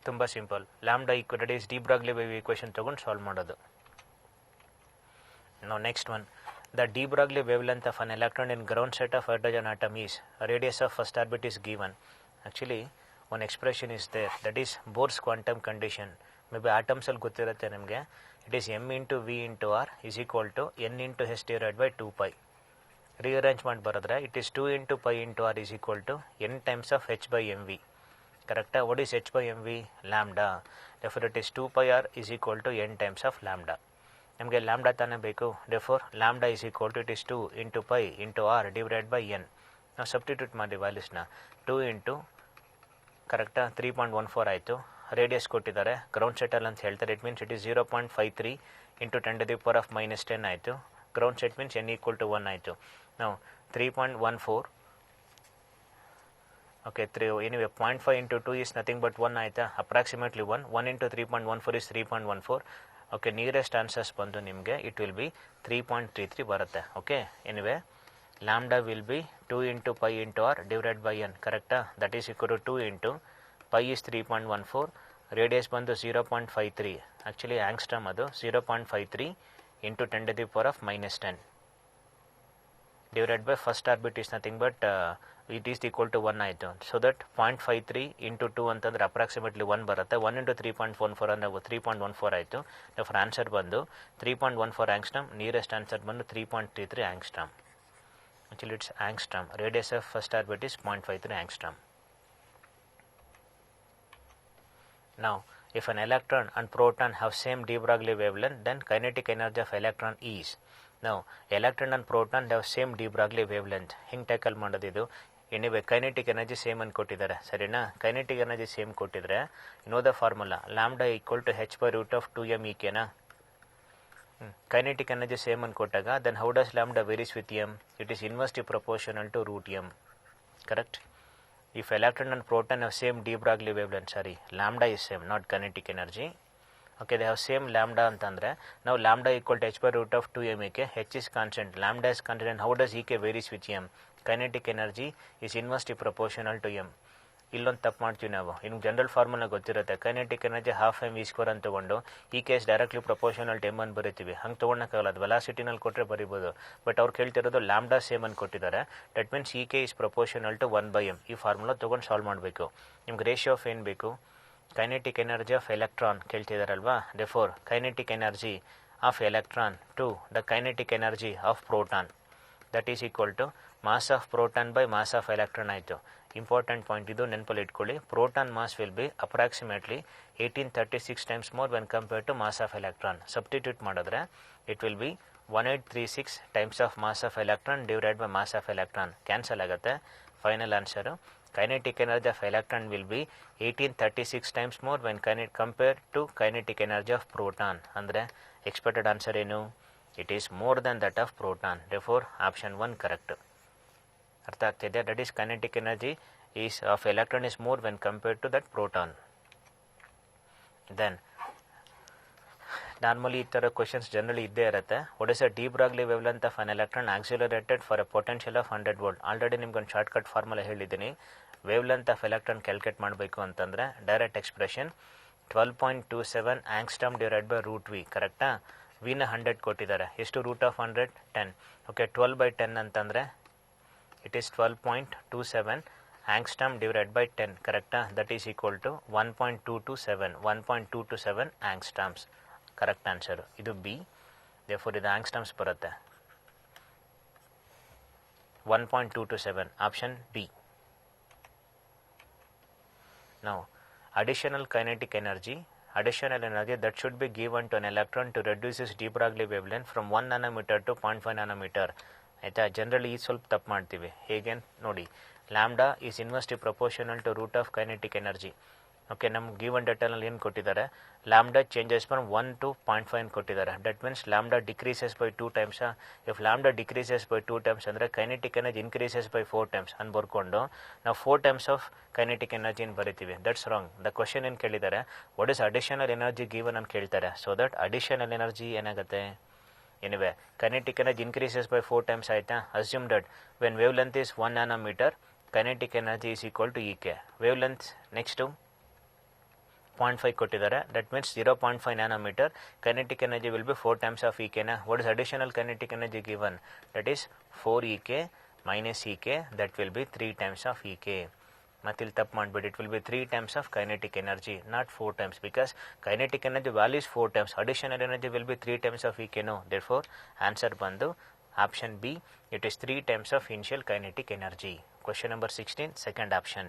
ತುಂಬ simple. Lambda equal is de Broglie wave equation ತೊಗೊಂಡು solve ಮಾಡೋದು. ನಾವು next one, the de Broglie wavelength of an electron in ground state of hydrogen atom is radius of first orbit is given. Actually one expression is there, that is Bohr's quantum condition. Maybe ಆಟಮ್ಸಲ್ಲಿ ಗೊತ್ತಿರುತ್ತೆ ನಿಮಗೆ. It is m into v into r is equal to n into h divided by 2 pi. Rearrange ಮಾಡಿ ಬರೆದ್ರೆ it is 2 into pi into r is equal to n times of h by mv. correct? What is h by mv? Lambda. therefore it is 2 pi r is equal to n times of lambda. ನಮಗೆ lambda ತಾನೇ ಬೇಕು. therefore lambda is equal to, it is 2 into pi into r divided by n. ನಾವು substitute ಮಾಡಿ ವ್ಯಾಲ್ಯೂಸ್ನ 2 into ಕರೆಕ್ಟಾ 3.14 ಆಯಿತು. Radius ಕೊಟ್ಟಿದ್ದಾರೆ, ground settle ಅಂತ ಹೇಳ್ತಾರೆ. It means it is 0.53 into 10 to the power of -10 ಆಯಿತು. Ground set means n equal to 1 ಆಯಿತು. ನಾವು 3.14 Okay, anyway 0.5 into 2 is nothing but 1 ಆಯ್ತಾ, approximately 1 into 3.14 is 3.14. okay, nearest answers ಬಂದು ನಿಮಗೆ it will be 3.33 ಬರುತ್ತೆ. okay, anyway lambda will be 2 into pi into r divided by n, correcta, that is equal to 2 into pi is 3.14, radius ಬಂದು 0.53, actually angstrom ಅದು 0.53 into 10 to the power of minus 10 divided by first orbit is nothing but it is equal to 1 ಆಯಿತು. So that 0.53 into 2 ಅಂತಂದರೆ approximately 1 ಬರುತ್ತೆ. 1 into 3.14 ಅಂದರೆ 3.14 ಆಯಿತು. For answer ಬಂದು 3.14 angstrom, nearest answer ಬಂದು 3.33 angstrom. Actually it's angstrom. Radius of first orbit is 0.53 angstrom. Now, if an electron and proton have same de Broglie wavelength, then kinetic energy of electron is. Now, electron and proton have same de Broglie wavelength. ಹಿಂಗೆ tackle ಮಾಡೋದಿದು. Anyway kinetic energy same ಅಂತ ಕೊಟ್ಟಿದ್ದಾರೆ, ಸರಿನಾ? Kinetic energy same ಕೊಟ್ಟಿದ್ರೆ know the formula lambda equal to h by root of 2m ಈಕೆನಾ? Kinetic energy same ಅಂತ ಕೊಟ್ಟಾಗ then how does lambda varies with m? It is inversely proportional to root m, correct? If electron and proton have same de Broglie wavelength, sorry, lambda is same, not kinetic energy. Okay, they have same lambda antandre. Now lambda equal to h by root of 2m ek. H is constant, lambda is constant, and how does ek varies with m? Kinetic energy is inversely proportional to m. ಇಲ್ಲೊಂದು ತಪ್ಪು ಮಾಡ್ತೀವಿ ನಾವು. ಇನ್ನು general formula ಗೊತ್ತಿರುತ್ತೆ, kinetic energy half m v square ಅಂತ ತೊಗೊಂಡು ಈ case directly proportional ಟೆಮ್ ಅಂತ ಬರೀತೀವಿ. ಹಂಗೆ ತೊಗೊಳಕ್ಕಾಗಲ್ಲ, ಅದು ವೆಲಾಸಿಟಿನಲ್ಲಿ ಕೊಟ್ಟರೆ ಬರೀಬೋದು. ಬಟ್ ಅವ್ರು ಕೇಳ್ತಿರೋದು ಲ್ಯಾಂಬ್ಡಾ ಸೇಮ್ ಅಂತ ಕೊಟ್ಟಿದ್ದಾರೆ. That means E K is proportional to 1/m. ಈ ಫಾರ್ಮುಲಾ ತೊಗೊಂಡು ಸಾಲ್ವ್ ಮಾಡಬೇಕು. ನಿಮ್ಗೆ ರೇಷಿಯೋ ಆಫ್ ಏನು ಬೇಕು? ಕೈನೆಟಿಕ್ ಎನರ್ಜಿ ಆಫ್ ಎಲೆಕ್ಟ್ರಾನ್ ಕೇಳ್ತಿದಾರಲ್ವಾ. Therefore kinetic energy of electron to the kinetic energy of proton, that is equal to mass of proton by mass of electron ಆಯಿತು. Important point ಇದು, ನೆನಪಲ್ಲಿ ಇಟ್ಕೊಳ್ಳಿ. Proton mass will be approximately 1836 times more when compared to mass of electron. Substitute ಮಾಡಿದ್ರೆ it will be 1836 times of mass of electron divided by mass of electron. Cancel ಆಗುತ್ತೆ. Final answer kinetic energy of electron will be 1836 times more when compared to kinetic energy of proton. Andre expected answer ಏನು? It is more than that of proton. Therefore option 1 correct. ಅರ್ಥ ಆಗ್ತಿದೆ? That is kinetic energy is of electron is more when compared to that proton. Then normally ಈ ಥರ questions generally ಇದ್ದೇ ಇರುತ್ತೆ. What is a de Broglie wavelength of an electron accelerated for a potential of 100 volt. Already ನಿಮ್ಗೆ ಒಂದು shortcut formula ಹೇಳಿದ್ದೀನಿ. Wavelength of electron calculate ಮಾಡಬೇಕು ಅಂತಂದರೆ direct expression 12.27 angstrom divided by root v, ಕರೆಕ್ಟಾ? ವಿನ 100 ಕೊಟ್ಟಿದ್ದಾರೆ. ಎಷ್ಟು ರೂಟ್ ಆಫ್ 100? 10. ಓಕೆ, 12/10 ಅಂತಂದರೆ it is 12.27 angstrom divided by 10, ಕರೆಕ್ಟಾ? That is equal to 1.227 angstroms. Correct answer ಇದು ಬಿ. ದೇರ್ಫೋರ್ ಇದು ಆಂಗ್ಸ್ಟ್ರಾಮ್ಸ್ ಬರುತ್ತೆ. 1.227 option B. Now, additional kinetic energy that should be given to an electron to reduce its de Broglie wavelength from 1 nanometer to 0.5 nanometer. ಆಯಿತಾ? Generally ಈ ಸ್ವಲ್ಪ ತಪ್ಪು ಮಾಡ್ತೀವಿ. ಹೇಗೆ ನೋಡಿ, lambda is inversely proportional to root of kinetic energy. Okay, ನಮ್ಗೆ given ಡೇಟಲ್ಲಿ ಏನು ಕೊಟ್ಟಿದ್ದಾರೆ? ಲ್ಯಾಂಬ್ಡಾ ಚೇಂಜಸ್ ಫ್ರಮ್ 1 to 0.5 ಕೊಟ್ಟಿದ್ದಾರೆ. That means lambda decreases by 2 times. If lambda decreases by 2 times ಅಂದರೆ kinetic energy increases by 4 times ಅಂತ ಬರ್ಕೊಂಡು ನಾವು 4 times of kinetic energy ಅಂತ ಬರಿತೀವಿ. That's wrong. ದ ಕ್ವಶನ್ ಏನು ಕೇಳಿದ್ದಾರೆ? What is additional energy given ಅಂತ ಕೇಳ್ತಾರೆ. ಸೊ ದಟ್ ಅಡಿಷನಲ್ ಎನರ್ಜಿ ಏನಾಗುತ್ತೆ? Anyway kinetic energy increases by 4 times ಆಯಿತಾ? Assume that when wavelength is 1 nanometre kinetic energy is equal to E K. Wavelength next 0.5 ಕೊಟ್ಟಿದ್ದಾರೆ. That means 0.5 nanometre kinetic energy will be 4 times of EK. What is additional kinetic energy given? That is 4 EK minus EK. That will be 3 times of EK. Mathil tap madbedi. It will be 3 times of kinetic energy, not 4 times, because kinetic energy value is 4 times. Additional energy will be 3 times of EK. No. Therefore, answer bandu option B. It is 3 times of initial kinetic energy. Question number 16, second option.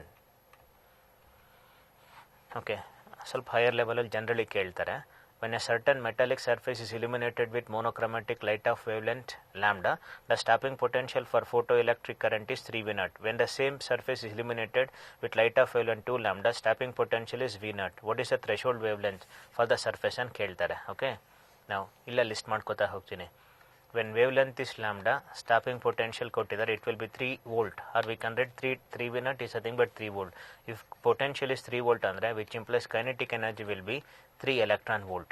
Okay. ಸ್ವಲ್ಪ higher ಲೆವೆಲಲ್ಲಿ generally ಕೇಳ್ತಾರೆ. When a certain metallic surface is illuminated with monochromatic light of wavelength lambda, the stopping potential for photoelectric current is 3 V0. When the same surface is illuminated with light of wavelength 2 lambda, stopping potential is V0. What is the threshold wavelength for the surface ಅಂತ ಕೇಳ್ತಾರೆ. Okay, ನಾವು ಇಲ್ಲ list ಮಾಡ್ಕೋತಾ ಹೋಗ್ತೀನಿ. when wavelength is lambda, stopping potential kottidare, it will be 3 volt, or we can write 3 V naught is nothing but 3 volt. If potential is 3 volt andre, which implies kinetic energy will be 3 electron volt.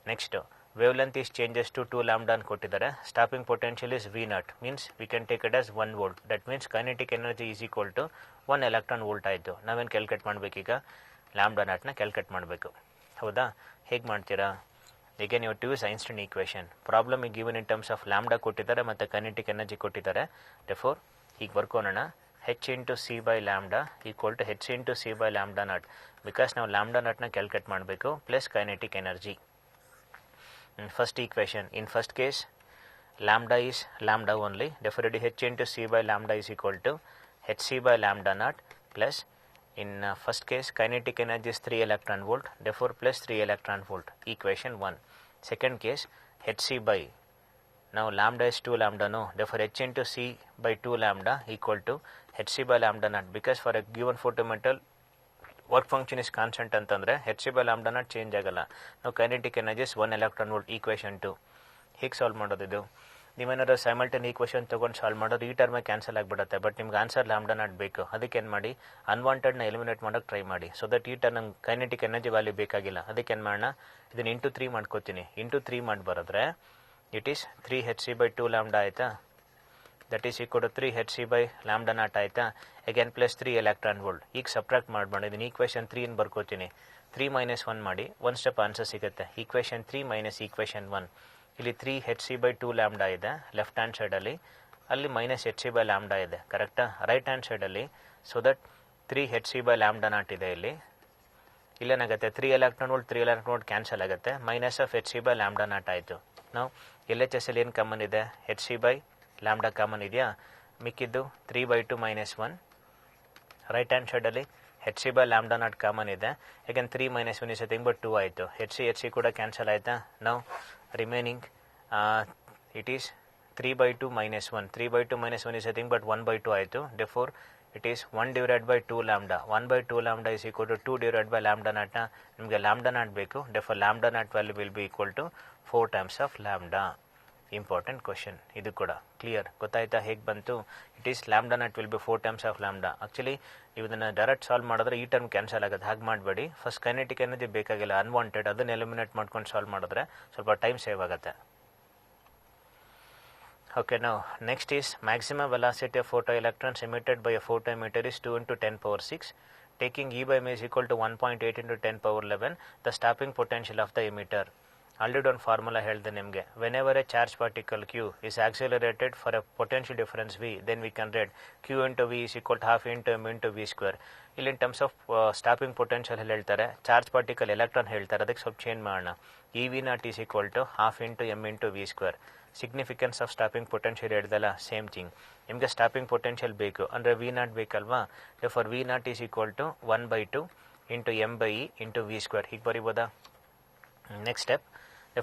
Next, wavelength is changes to 2 lambda and kottidare, stopping potential is V naught, means we can take it as 1 volt. That means kinetic energy is equal to 1 electron volt ಆಯಿತು. ನಾವೇನು calculate ಮಾಡಬೇಕೀಗ, lambda ನಾಟ್ನ calculate ಮಾಡಬೇಕು. ಹೌದಾ? ಹೇಗೆ ಮಾಡ್ತೀರಾ? Again, you have to use Einstein equation. Problem is given in terms of lambda kottidare ಮತ್ತು kinetic energy kottidare. Therefore, ಈಗ ಬರ್ಕೋಣ, h into c by lambda equal to h into c by lambda naught. Because ನಾವು lambda naught ನ calculate ಮಾಡಬೇಕು, plus kinetic energy. First equation, in first case, lambda is lambda only. Therefore, h into c by lambda is equal to hc by lambda naught plus, in first case, kinetic energy is 3 electron volt, therefore plus 3 electron volt, equation 1. Second case, hc by, now lambda is 2 lambda, no, therefore h into c by 2 lambda equal to hc by lambda naught, because for a given photometal work function is constant ಅಂತಂದ್ರೆ hc by lambda naught change ಆಗಲ್ಲ. ನಾವು kinetic energy is 1 electron volt, equation 2. ಹೇಗೆ solve ಮಾಡೋದು ಇದು? ನೀವೇನಾದ್ರು ಸೈಮಲ್ಟೇನ್ equation ತೊಗೊಂಡು solve ಮಾಡೋದು ಈ ಟರ್ಮೇ ಕ್ಯಾನ್ಸಲ್ ಆಗಿಬಿಡುತ್ತೆ. ಬಟ್ ನಿಮ್ಗೆ ಆನ್ಸರ್ ಲ್ಯಾಂಬ್ಡಾ ನಾಟ್ ಬೇಕು. ಅದಕ್ಕೆ ಏನು ಮಾಡಿ, ಅನ್ವಾಂಟೆಡ್ನ ಎಲಿಮಿನೇಟ್ ಮಾಡೋಕ್ಕೆ ಟ್ರೈ ಮಾಡಿ. ಸೊ ದಟ್ ಈ ಟರ್ಮ್ ನಂಗೆ ಕೈನೆಟಿಕ್ ಎನರ್ಜಿ ವ್ಯಾಲ್ಯೂ ಬೇಕಾಗಿಲ್ಲ. ಅದಕ್ಕೆ ಏನು ಮಾಡೋಣ, ಇದನ್ನು ಇಂಟು 3 ಮಾಡ್ಕೋತೀನಿ. ಇಂಟು 3 ಮಾಡಿ ಬರೆದ್ರೆ it is 3 hc by 2 lambda ಆಯಿತಾ, that is equal to 3 hc by lambda naught ಆಯಿತಾ. Again plus 3 electron volt. ಈಗ ಸಬ್ಟ್ರಾಕ್ಟ್ ಮಾಡ್ಬೋದು. ಇದನ್ನು ಈಕ್ವೇಷನ್ 3 ಅಂತ ಬರ್ಕೋತೀನಿ. 3 - 1 ಮಾಡಿ, 1 ಸ್ಟೆಪ್ ಆನ್ಸರ್ ಸಿಗುತ್ತೆ. Equation 3 - equation 1. ಇಲ್ಲಿ 3 hc by 2 lambda ಇದೆ ಲೆಫ್ಟ್ ಹ್ಯಾಂಡ್ ಸೈಡಲ್ಲಿ, ಅಲ್ಲಿ ಮೈನಸ್ hc by lambda ಇದೆ, ಕರೆಕ್ಟಾ? ರೈಟ್ ಹ್ಯಾಂಡ್ ಸೈಡಲ್ಲಿ, so that 3 hc by lambda naught ಇದೆ. ಇಲ್ಲಿ ಇಲ್ಲೇನಾಗುತ್ತೆ, 3 electron volt 3 electron volt cancel ಆಗುತ್ತೆ, minus of hc by lambda naught ಆಯಿತು. ನಾವು LHS ಅಲ್ಲಿ ಏನು ಕಾಮನ್ ಇದೆ, hc by lambda ಕಾಮನ್ ಇದೆಯಾ, ಮಿಕ್ಕಿದ್ದು 3/2 - 1. ರೈಟ್ ಹ್ಯಾಂಡ್ ಸೈಡಲ್ಲಿ hc by lambda not common ಇದೆ. again 3 - 1 is nothing but 2 ಆಯಿತು. hc ಕೂಡ ಕ್ಯಾನ್ಸಲ್ ಆಯಿತಾ. ನಾವು remaining it is 3/2 - 1. 3/2 - 1 is nothing but 1/2 ಆಯಿತು. therefore it is 1 divided by 2 lambda. 1/2 lambda is equal to 2 divided by lambda naught. ನಿಮಗೆ lambda naught ಬೇಕು, therefore lambda naught value will be equal to 4 times of lambda. Important question ಇದು ಕೂಡ. Clear ಗೊತ್ತಾಯ್ತಾ ಹೇಗೆ ಬಂತು? It is lambda not will be 4 times of lambda. Actually ನೀವು ಇದನ್ನು direct solve ಮಾಡಿದ್ರೆ ಈ ಟರ್ಮ್ ಕ್ಯಾನ್ಸಲ್ ಆಗುತ್ತೆ. ಹಾಗೆ ಮಾಡಬೇಡಿ. ಫಸ್ಟ್ ಕೈನೆಟಿಕ್ ಎನರ್ಜಿ ಬೇಕಾಗಿಲ್ಲ, ಅನ್ವಾಂಟೆಡ್, ಅದನ್ನು ಎಲಿಮಿನೇಟ್ ಮಾಡ್ಕೊಂಡು ಸಾಲ್ವ್ ಮಾಡಿದ್ರೆ ಸ್ವಲ್ಪ ಟೈಮ್ ಸೇವ್ ಆಗುತ್ತೆ. ಓಕೆ, ನಾವು next is maximum velocity of photo electrons emitted by a photo emitter is 2 × 10⁶. Taking E by m is equal to 1.8 × 10⁻11 the stopping potential of the emitter. Already ಒಂದು formula ಹೇಳಿದೆ ನಿಮಗೆ. Whenever A charge particle q is accelerated for a potential difference v, then we can write q into v is equal to half into m into v square. ಇಲ್ಲಿ in terms of stopping potential ಹೇಳ್ತಾರೆ, charge particle electron ಹೇಳ್ತಾರೆ, ಅದಕ್ಕೆ ಸ್ವಲ್ಪ change ಮಾಡೋಣ. E v naught is equal to half into m into v square. Significance of stopping potential ಹೇಳ್ದಲ್ಲ, same thing. ನಿಮಗೆ stopping potential ಬೇಕು ಅಂದರೆ ವಿ ನಾಟ್ ಬೇಕಲ್ವಾ, for v naught is equal to 1/2 into m by e into v square. ಹೀಗೆ ಬರೀಬೋದಾ? Next step,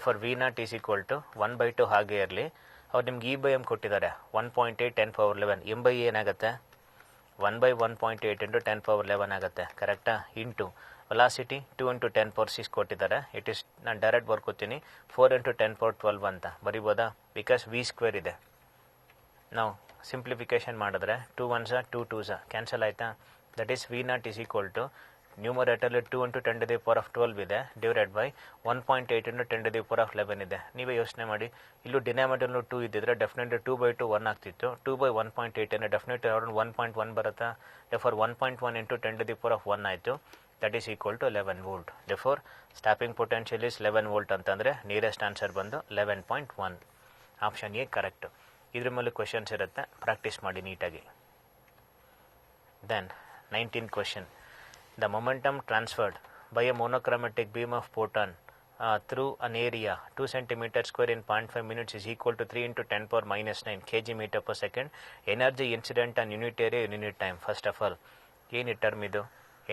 for v naught is equal to 1/2 ಹಾಗೆ ಇರಲಿ. ಅವ್ರು ನಿಮ್ಗೆ E by m ಕೊಟ್ಟಿದ್ದಾರೆ 1.8 10⁻11. ಎಮ್ ಬೈ ಏನಾಗುತ್ತೆ, 1/1.8 ಇಂಟು 10⁻11 ಆಗುತ್ತೆ, ಕರೆಕ್ಟಾ? ಇಂಟು ವೆಲಾಸಿಟಿ 2 × 10⁻6 ಕೊಟ್ಟಿದ್ದಾರೆ. ಇಟ್ ಈಸ್ ನಾನು ಡೈರೆಕ್ಟ್ ಬರ್ಕೋತೀನಿ 4 × 10⁻12 ಅಂತ ಬರಿಬೋದಾ, ಬಿಕಾಸ್ ವಿ ಸ್ಕ್ವೇರ್ ಇದೆ. ನಾವು ಸಿಂಪ್ಲಿಫಿಕೇಶನ್ ಮಾಡಿದ್ರೆ 2 1s 2 2s ಕ್ಯಾನ್ಸಲ್ ಆಯಿತಾ. That is v naught is equal to ನ್ಯೂಮರೇಟರ್ಲಿ 2 × 10⁻12 ಇದೆ, ಡಿವೈಡೆಡ್ ಬೈ 1.8 × 10⁻11 ಇದೆ. ನೀವೇ ಯೋಚನೆ ಮಾಡಿ, ಇಲ್ಲೂ ಡಿನಾಮಿನೇಟರ್ನು 2 ಇದ್ದಿದ್ರೆ ಡೆಫಿನೆಟ್ಲಿ 2/2 1 ಆಗ್ತಿತ್ತು. 2/1.8 ಅಂದರೆ ಡೆಫಿನೆಟ್ಲಿ ಅರೌಂಡ್ 1.1 ಬರುತ್ತಾ. ಫಾರ್ 1.1 × 10⁻1 ಆಯಿತು. That is equal to 11 volt. For stopping potential is 11 volt ಅಂತಂದರೆ ನಿಯರೆಸ್ಟ್ ಆನ್ಸರ್ ಬಂದು 11.1. Option A correct. ಇದ್ರ ಮೇಲೆ ಕ್ವೆಶನ್ಸ್ ಇರುತ್ತೆ, ಪ್ರಾಕ್ಟೀಸ್ ಮಾಡಿ ನೀಟಾಗಿ. Then 19th question. The momentum transferred by a monochromatic beam of photon through an area 2 cm² in 0.5 minutes is equal to 3 × 10⁻⁹ kg/s. Energy incident on unit area unit time. First of all, ಏನು term ಇದು?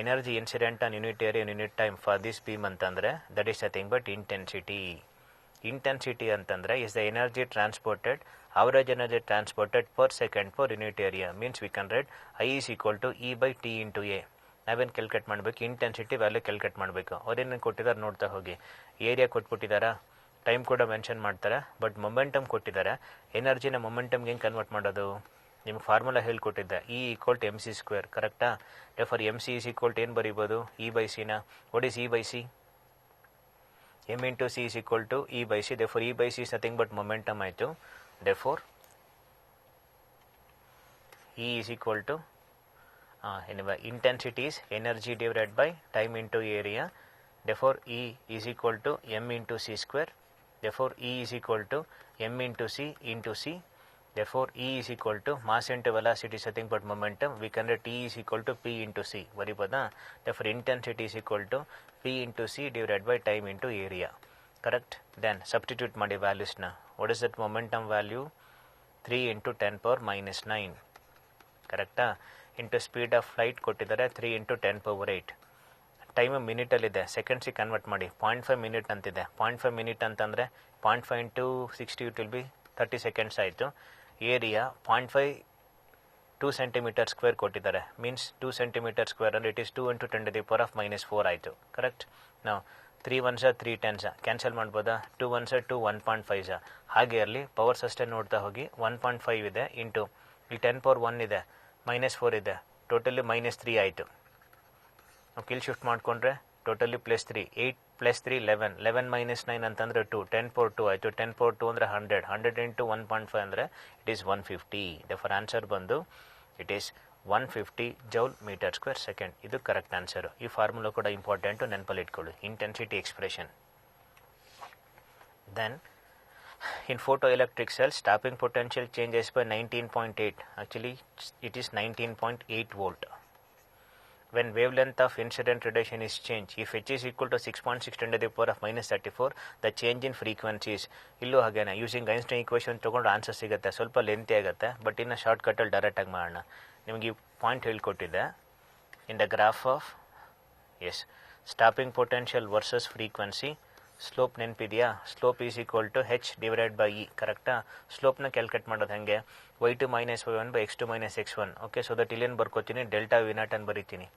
Energy incident on unit area unit time for this beam ಅಂತಂದರೆ that is nothing but intensity. Intensity ಅಂತಂದರೆ is the energy transported, average energy transported per second per unit area. Means we can write I is equal to E/T × A. ನಾವೇನು calculate ಮಾಡಬೇಕು, intensity value calculate ಮಾಡಬೇಕು. ಅವ್ರೇನು ಕೊಟ್ಟಿದ್ದಾರೆ ನೋಡ್ತಾ ಹೋಗಿ. Area ಕೊಟ್ಬಿಟ್ಟಿದ್ದಾರಾ, time ಕೂಡ ಮೆನ್ಷನ್ ಮಾಡ್ತಾರೆ, ಬಟ್ ಮೊಮೆಂಟಮ್ ಕೊಟ್ಟಿದ್ದಾರೆ. ಎನರ್ಜಿನ ಮೊಮೆಂಟಮ್ಗೆ ಹೆಂಗೆ ಕನ್ವರ್ಟ್ ಮಾಡೋದು? ನಿಮ್ಗೆ ಫಾರ್ಮುಲಾ ಹೇಳ್ಕೊಟ್ಟಿದ್ದೆ, E = mc², ಕರೆಕ್ಟಾ? ಫಾರ್ mc = ಏನು ಬರೀಬೋದು? E/c ನ. What is E/c? m × c = E/c. therefore E/c is nothing but momentum ಆಯಿತು. therefore E is equal to anyway, intensity is energy divided by time into area. therefore E is equal to m × c². therefore E is equal to m × c into c. therefore E is equal to mass into velocity is nothing but momentum. We can write T is equal to P into C. ಬರಿಬೋದಾ? therefore intensity is equal to P into C divided by time into area. Correct? Then substitute ಮಾಡಿ values ನ. What is that momentum value? 3 × 10⁻⁹. ಕರೆಕ್ಟಾ? Into speed of flight ಕೊಟ್ಟಿದ್ದಾರೆ 3 × 10⁸. Time ಮಿನಿಟಲ್ಲಿದೆ, ಸೆಕೆಂಡ್ಸಿಗೆ convert ಮಾಡಿ. 0.5 minute ಅಂತಿದೆ. 0.5 minute ಅಂತಂದರೆ 0.5 × 60 it will B 30 seconds ಆಯಿತು. Area 0.5 2 cm² ಕೊಟ್ಟಿದ್ದಾರೆ. Means 2 cm² ಅಂದರೆ ಇಟ್ ಈಸ್ 2 × 10⁻⁴ ಆಯಿತು. ಕರೆಕ್ಟ್? ನಾವು 3 1s 3 10s ಕ್ಯಾನ್ಸಲ್ ಮಾಡ್ಬೋದಾ? 2 1s 2 1.5s. ಹಾಗೆ ಇರಲಿ, ಪವರ್ಸ್ ಅಷ್ಟೇ ನೋಡ್ತಾ ಹೋಗಿ. 1.5 ಇದೆ ಇಂಟು ಈ 10⁻1 ಇದೆ, -4 ಇದೆ, ಟೋಟಲಿ -3 ಆಯಿತು. ನಾವು ಕಿಲ್ ಶಿಫ್ಟ್ ಮಾಡಿಕೊಂಡ್ರೆ ಟೋಟಲಿ +3, 8 + 3 11, 11 - 9 ಅಂತಂದರೆ 2, 10⁻2 ಆಯಿತು. 10⁻2 ಅಂದರೆ 100, 100 × 1.5 ಅಂದರೆ ಇಟ್ ಈಸ್ 150. therefore ಆನ್ಸರ್ ಬಂದು ಇಟ್ ಈಸ್ 150 Joule/m². ಇದು ಕರೆಕ್ಟ್ ಆನ್ಸರು. ಈ ಫಾರ್ಮುಲಾ ಕೂಡ ಇಂಪಾರ್ಟೆಂಟು, ನೆನಪಲ್ಲಿ ಇಟ್ಕೊಳ್ಳಿ. Intensity expression. Then in photoelectric cells, tapping potential changes by 19.8. actually it is 19.8 volt. When wavelength of incident radiation is changed, if H is equal to 6.6 × 10⁻34, the change in frequencies. ಇಲ್ಲೂ ಹಾಗೇನೆ using Einstein equation ತೊಗೊಂಡು answer ಸಿಗುತ್ತೆ. ಸ್ವಲ್ಪ lengthy ಆಗುತ್ತೆ, but ಇನ್ನು ಶಾರ್ಟ್ಕಟ್ಟಲ್ಲಿ ಡೈರೆಕ್ಟಾಗಿ ಮಾಡೋಣ. ನಿಮಗೆ ಈ ಪಾಯಿಂಟ್ ಹೇಳ್ಕೊಟ್ಟಿದ್ದೆ. In the graph of stopping potential versus frequency. Slope ನೆನಪಿದೆಯಾ? Slope is equal to H divided by E. ಕರೆಕ್ಟಾ? ಸ್ಲೋಪ್ನ ಕ್ಯಾಲ್ಕುಲೇಟ್ ಮಾಡೋದು ಹಾಗೆ y2 - y1 / x2 - x1. Okay, so that ಇಲ್ಲೇನು ಬರ್ಕೋತೀನಿ, ಡೆಲ್ಟಾ V0 ಅಂತ ಬರೀತೀನಿ.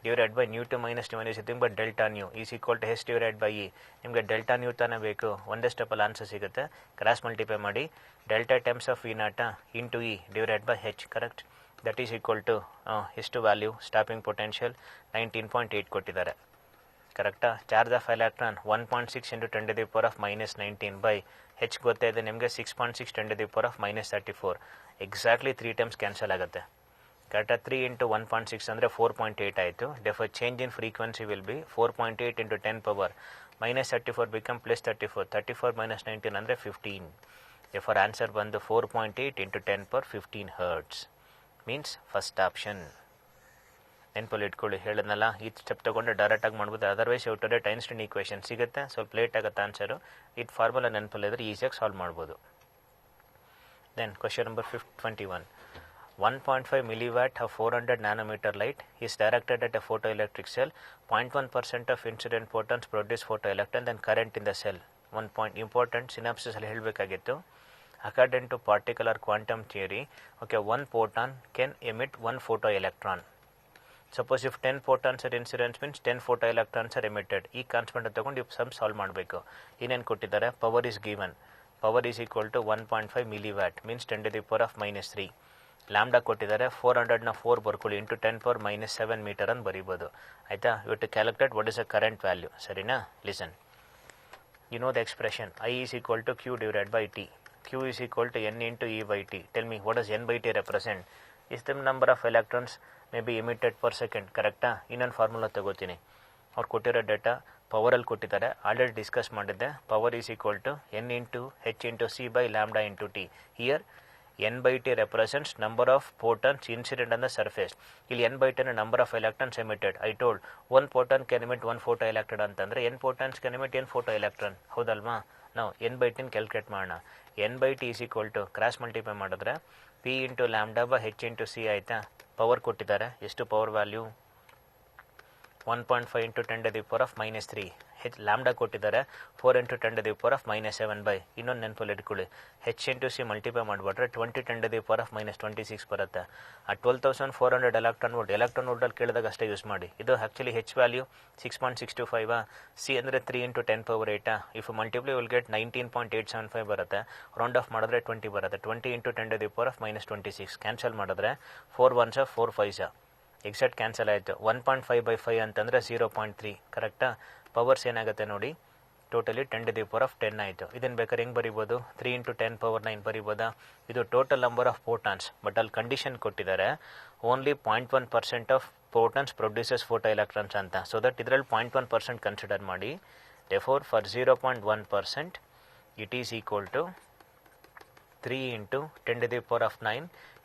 ಡಿವೈಡೆಡ್ ಬೈ ನ್ಯೂ2 - ನ್ಯೂ1 is nothing but delta nu is equal to H divided by E. ನಿಮಗೆ delta nu ತಾನೇ ಬೇಕು, ಒಂದೇ ಸ್ಟೆಪ್ಪಲ್ಲಿ ಆನ್ಸರ್ ಸಿಗುತ್ತೆ. ಕ್ರಾಸ್ ಮಲ್ಟಿಪ್ಲೈ ಮಾಡಿ delta times of V0 into E divided by H. Correct? That is equal to ಎಷ್ಟು value? Stopping potential 19.8 ಕೊಟ್ಟಿದ್ದಾರೆ. ಕರೆಕ್ಟಾ? Charge of electron 1.6 × 10⁻⁻19 by H ಗೊತ್ತೇ ಇದೆ ನಿಮಗೆ 6.6 × 10⁻34. ಎಕ್ಸಾಕ್ಟ್ಲಿ 3 ಟೈಮ್ಸ್ ಕ್ಯಾನ್ಸಲ್ ಆಗುತ್ತೆ. ಕರೆಕ್ಟಾ? 3 × 1.6 ಅಂದರೆ 4.8 ಆಯಿತು. Defer change in frequency will be 4.8 × 10⁻⁻34 become +34. 34 - 19 ಅಂದರೆ 15. ಡೆಫರ್ ಆನ್ಸರ್ ಬಂದು 4.8 × 10⁻15 Hz. Means first option. ನೆನಪಲ್ಲಿ ಇಟ್ಕೊಳ್ಳಿ, ಹೇಳಿದ್ನಲ್ಲ, ಈ ಸ್ಟೆಪ್ ತೊಗೊಂಡು ಡೈರೆಕ್ಟಾಗಿ ಮಾಡ್ಬೋದು. Otherwise you to get Einstein equation ಸಿಗುತ್ತೆ, ಸ್ವಲ್ಪ ಲೇಟ್ ಆಗುತ್ತೆ ಆನ್ಸರು. ಇದು ಫಾರ್ಮುಲಾ ನೆನಪಲ್ಲಿದ್ದರೆ ಈಸಿಯಾಗಿ ಸಾಲ್ವ್ ಮಾಡ್ಬೋದು. Then question number 21. 1.5 milliwatt of 400 nanometer light is directed at a photoelectric cell. 0.1% of incident photons produce photoelectron, then current in the cell. One point important synopsis ಅಲ್ಲಿ ಹೇಳಬೇಕಾಗಿತ್ತು. According to particle or quantum theory, okay, one photon can emit one photoelectron. Suppose if 10 photons are incident means 10 photoelectrons are emitted. ಈ constant ತಗೊಂಡು sum solve ಮಾಡಬೇಕು. ಏನೇನು ಕೊಟ್ಟಿದ್ದಾರೆ? Power is given. Power is equal to 1.5 milliwatt means 10⁻³ lambda ಕೊಟ್ಟಿದ್ದಾರೆ. 400ನ 4 ಬರ್ಕೊಳ್ಳಿ into 10⁻⁻7 metre ಅಂತ ಬರೀಬೋದು. ಆಯಿತಾ? You to calculate what is a current value. ಸರಿನಾ? Listen, you know the expression I is equal to Q divided by T. Q is equal to N into E by T. Tell me, what does N by T represent? Is the number of electrons may be emitted per second. ಕರೆಕ್ಟಾ? ಇನ್ನೊಂದು formula ತಗೋತೀನಿ. ಅವ್ರು ಕೊಟ್ಟಿರೋ data ಪವರಲ್ಲಿ ಕೊಟ್ಟಿದ್ದಾರೆ, already discuss ಮಾಡಿದ್ದೆ. Power is equal to N into H into C by lambda into T. Here N by T represents number of photons incident on the surface. ಇಲ್ಲಿ N by T number of electrons emitted. I told one photon can emit one photoelectron ಅಂತಂದರೆ N photons can emit N photoelectron. ಹೌದಲ್ವಾ? ನಾವು N by T calculate ಮಾಡೋಣ. N by T is equal to cross multiply ಮಾಡಿದ್ರೆ P into lambda by H into C ಆಯಿತಾ? Power ಕೊಟ್ಟಿದ್ದಾರೆ. ಎಷ್ಟು power value? 1.5 × 10⁻³ lambda ಕೊಟ್ಟಿದ್ದಾರೆ 4 × 10⁻⁻⁷ ಇನ್ನೊಂದು ನೆನಪಲ್ಲಿ ಇಟ್ಕೊಳ್ಳಿ, h × c ಮಲ್ಟಿಪ್ಲೈ ಮಾಡಿಬಿಟ್ರೆ 20 × 10⁻26 ಬರುತ್ತೆ. ಆ 12,400 ಎಲೆಕ್ಟ್ರಾನ್ ವೋಲ್ಟಲ್ಲಿ ಕೇಳಿದಾಗ ಅಷ್ಟೇ ಯೂಸ್ ಮಾಡಿ. ಇದು ಆ್ಯಕ್ಚುಲಿ h ವ್ಯಾಲ್ಯೂ 6.625, c ಅಂದರೆ 3 × 10⁸. ಇಫ್ ಮಲ್ಟಿಪ್ಲೈ ವಿಲ್ ಗೆಟ್ 19.875 ಬರುತ್ತೆ. ರೌಂಡ್ ಆಫ್ ಮಾಡಿದ್ರೆ 20 ಬರುತ್ತೆ. 20 × 10⁻26 ಕ್ಯಾನ್ಸಲ್ ಮಾಡಿದ್ರೆ 4 1s 4 5s ಎಕ್ಸಾಕ್ಟ್ ಕ್ಯಾನ್ಸಲ್ ಆಯಿತು. 1.5/5 ಅಂತಂದರೆ 0.3 ಕರೆಕ್ಟಾ. ಪವರ್ಸ್ ಏನಾಗುತ್ತೆ ನೋಡಿ, ಟೋಟಲಿ 10⁻10 ಆಯಿತು. ಇದನ್ನು ಬೇಕಾದ್ರೆ ಹೆಂಗೆ ಬರಿಬೋದು, 3 × 10⁻9 ಬರಿಬೋದಾ. ಇದು total number of photons, but ಅಲ್ಲಿ ಕಂಡೀಷನ್ ಕೊಟ್ಟಿದ್ದಾರೆ only 0.1% of photons produces photo electrons ಅಂತ. ಸೊ ದಟ್ ಇದರಲ್ಲಿ 0.1% ಕನ್ಸಿಡರ್ ಮಾಡಿ. therefore for 0.1% it is equal to 3 × 10⁻9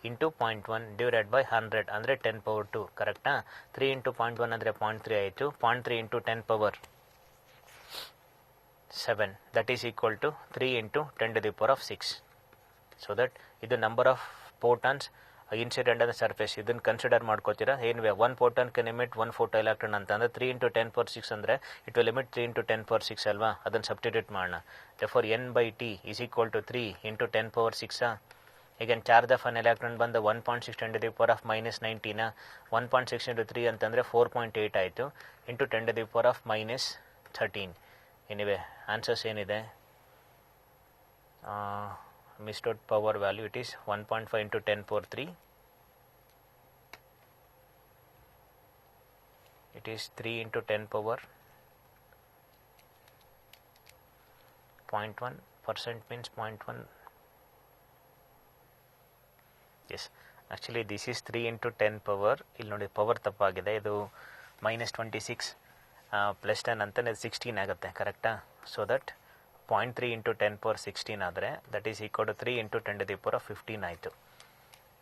into 0.1 divided by 100 ಅಂದರೆ 10⁻2 ಕರೆಕ್ಟಾ. 3 × 0.1 ಅಂದರೆ 0.3 ಆಯಿತು. 0.3 × 10⁻7 that is equal to 3 × 10⁻6. So that ಇದು number of photons incident on the surface. ಇದನ್ನು consider ಮಾಡ್ಕೋತೀರಾ. Anyway 1 photon can emit 1 photoelectron ಅಂತ ಅಂದರೆ 3 × 10⁻6 ಅಂದರೆ ಇಟ್ ವಿಲ್ ಎಮಿಟ್ 3 × 10⁻6 ಅಲ್ವಾ. ಅದನ್ನು ಸಬ್ಸ್ಟಿಟ್ಯೂಟ್ ಮಾಡೋಣ. therefore n/t is equal to 3 × 10⁻6. again charge of an electron ಬಂದು 1.6 × 10⁻19 1.6 × 3 ಅಂತಂದರೆ 4.8 ಆಯಿತು ಇಂಟು 10⁻13. ಎನಿವೆ ಆನ್ಸರ್ಸ್ ಏನಿದೆ, missed out power value it is 1.5 × 10⁻3. it is 3 × 10⁻0.1% means 0.1. As actually this is 3 × 10 power. ಇಲ್ಲಿ ನೋಡಿ power ತಪ್ಪಾಗಿದೆ. ಇದು -26 + 10 ಅಂತಲೇ 16 ಆಗುತ್ತೆ ಕರೆಕ್ಟಾ. ಸೊ ದಟ್ 0.3 × 10⁻16 ಆದರೆ ದಟ್ ಈಸ್ ಈಕ್ವಲ್ ಟು 3 × 10⁻15 ಆಯಿತು.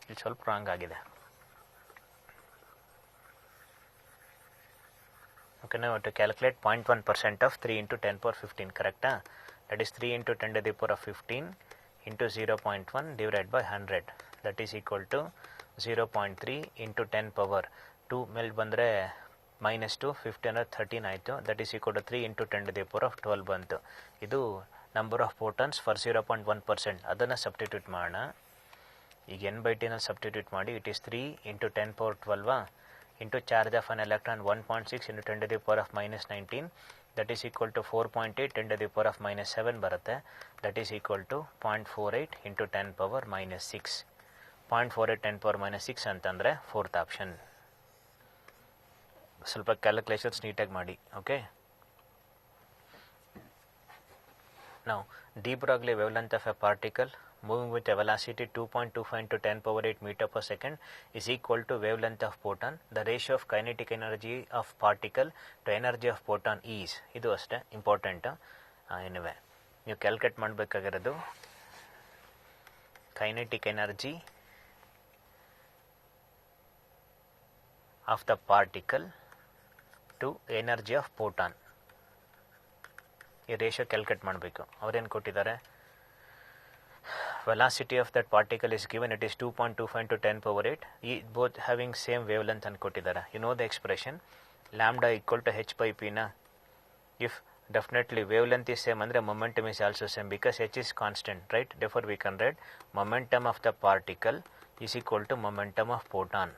ಇಲ್ಲಿ ಸ್ವಲ್ಪ ರಾಂಗ್ ಆಗಿದೆ. ಓಕೆ, ನಾವು ಟು ಕ್ಯಾಲ್ಕುಲೇಟ್ 0.1% ಆಫ್ 3 × 10⁻15 ಕರೆಕ್ಟಾ. That is 3 × 10⁻15 into 0.1 divided by 100 that is equal to 0.3 into 10⁻2 ಮೇಲೆ ಬಂದರೆ -2 1513 ಆಯಿತು. ದಟ್ ಈಸ್ ಈಕ್ವಲ್ ಟು 3 × 10⁻12 ಬಂತು. ಇದು ನಂಬರ್ ಆಫ್ ಫೋಟಾನ್ಸ್ ಫಾರ್ 0.1%. ಅದನ್ನು ಸಬ್ಸ್ಟಿಟ್ಯೂಟ್ ಮಾಡೋಣ. ಈಗ n/t ಸಬ್ಸ್ಟಿಟ್ಯೂಟ್ ಮಾಡಿ. It is 3 × 10⁻12 into charge of an electron 1.6 × 10⁻19 that is equal to 4.8 × 10⁻7 ಬರುತ್ತೆ. That is equal to 0.48 × 10⁻6. 0.48 10⁻6 ಅಂತಂದರೆ ಫೋರ್ತ್ ಆಪ್ಷನ್. ಸ್ವಲ್ಪ ಕ್ಯಾಲ್ಕುಲೇಷನ್ಸ್ ನೀಟಾಗಿ ಮಾಡಿ. ಓಕೆ, ನಾವು D Broglie wavelength of A particle moving with a velocity 2.25 into 10⁻8 meter per second is equal to wavelength of photon. The ratio of kinetic energy of particle to energy of photon is. ಇದು ಅಷ್ಟೇ important. Anyway ನೀವು calculate ಮಾಡಬೇಕಾಗಿರೋದು kinetic energy of the particle to energy of photon. ಈ ratio calculate ಮಾಡಬೇಕು. ಅವ್ರೇನು ಕೊಟ್ಟಿದ್ದಾರೆ, velocity of that particle is given, it is 2.25 into 10⁻8, both having same wavelength and ಕೊಟ್ಟಿದ್ದಾರೆ. You know the expression lambda equal to h/p na. If definitely wavelength is same ಅಂದರೆ momentum is also same because h is constant, right? Therefore we can write momentum of the particle is equal to momentum of photon.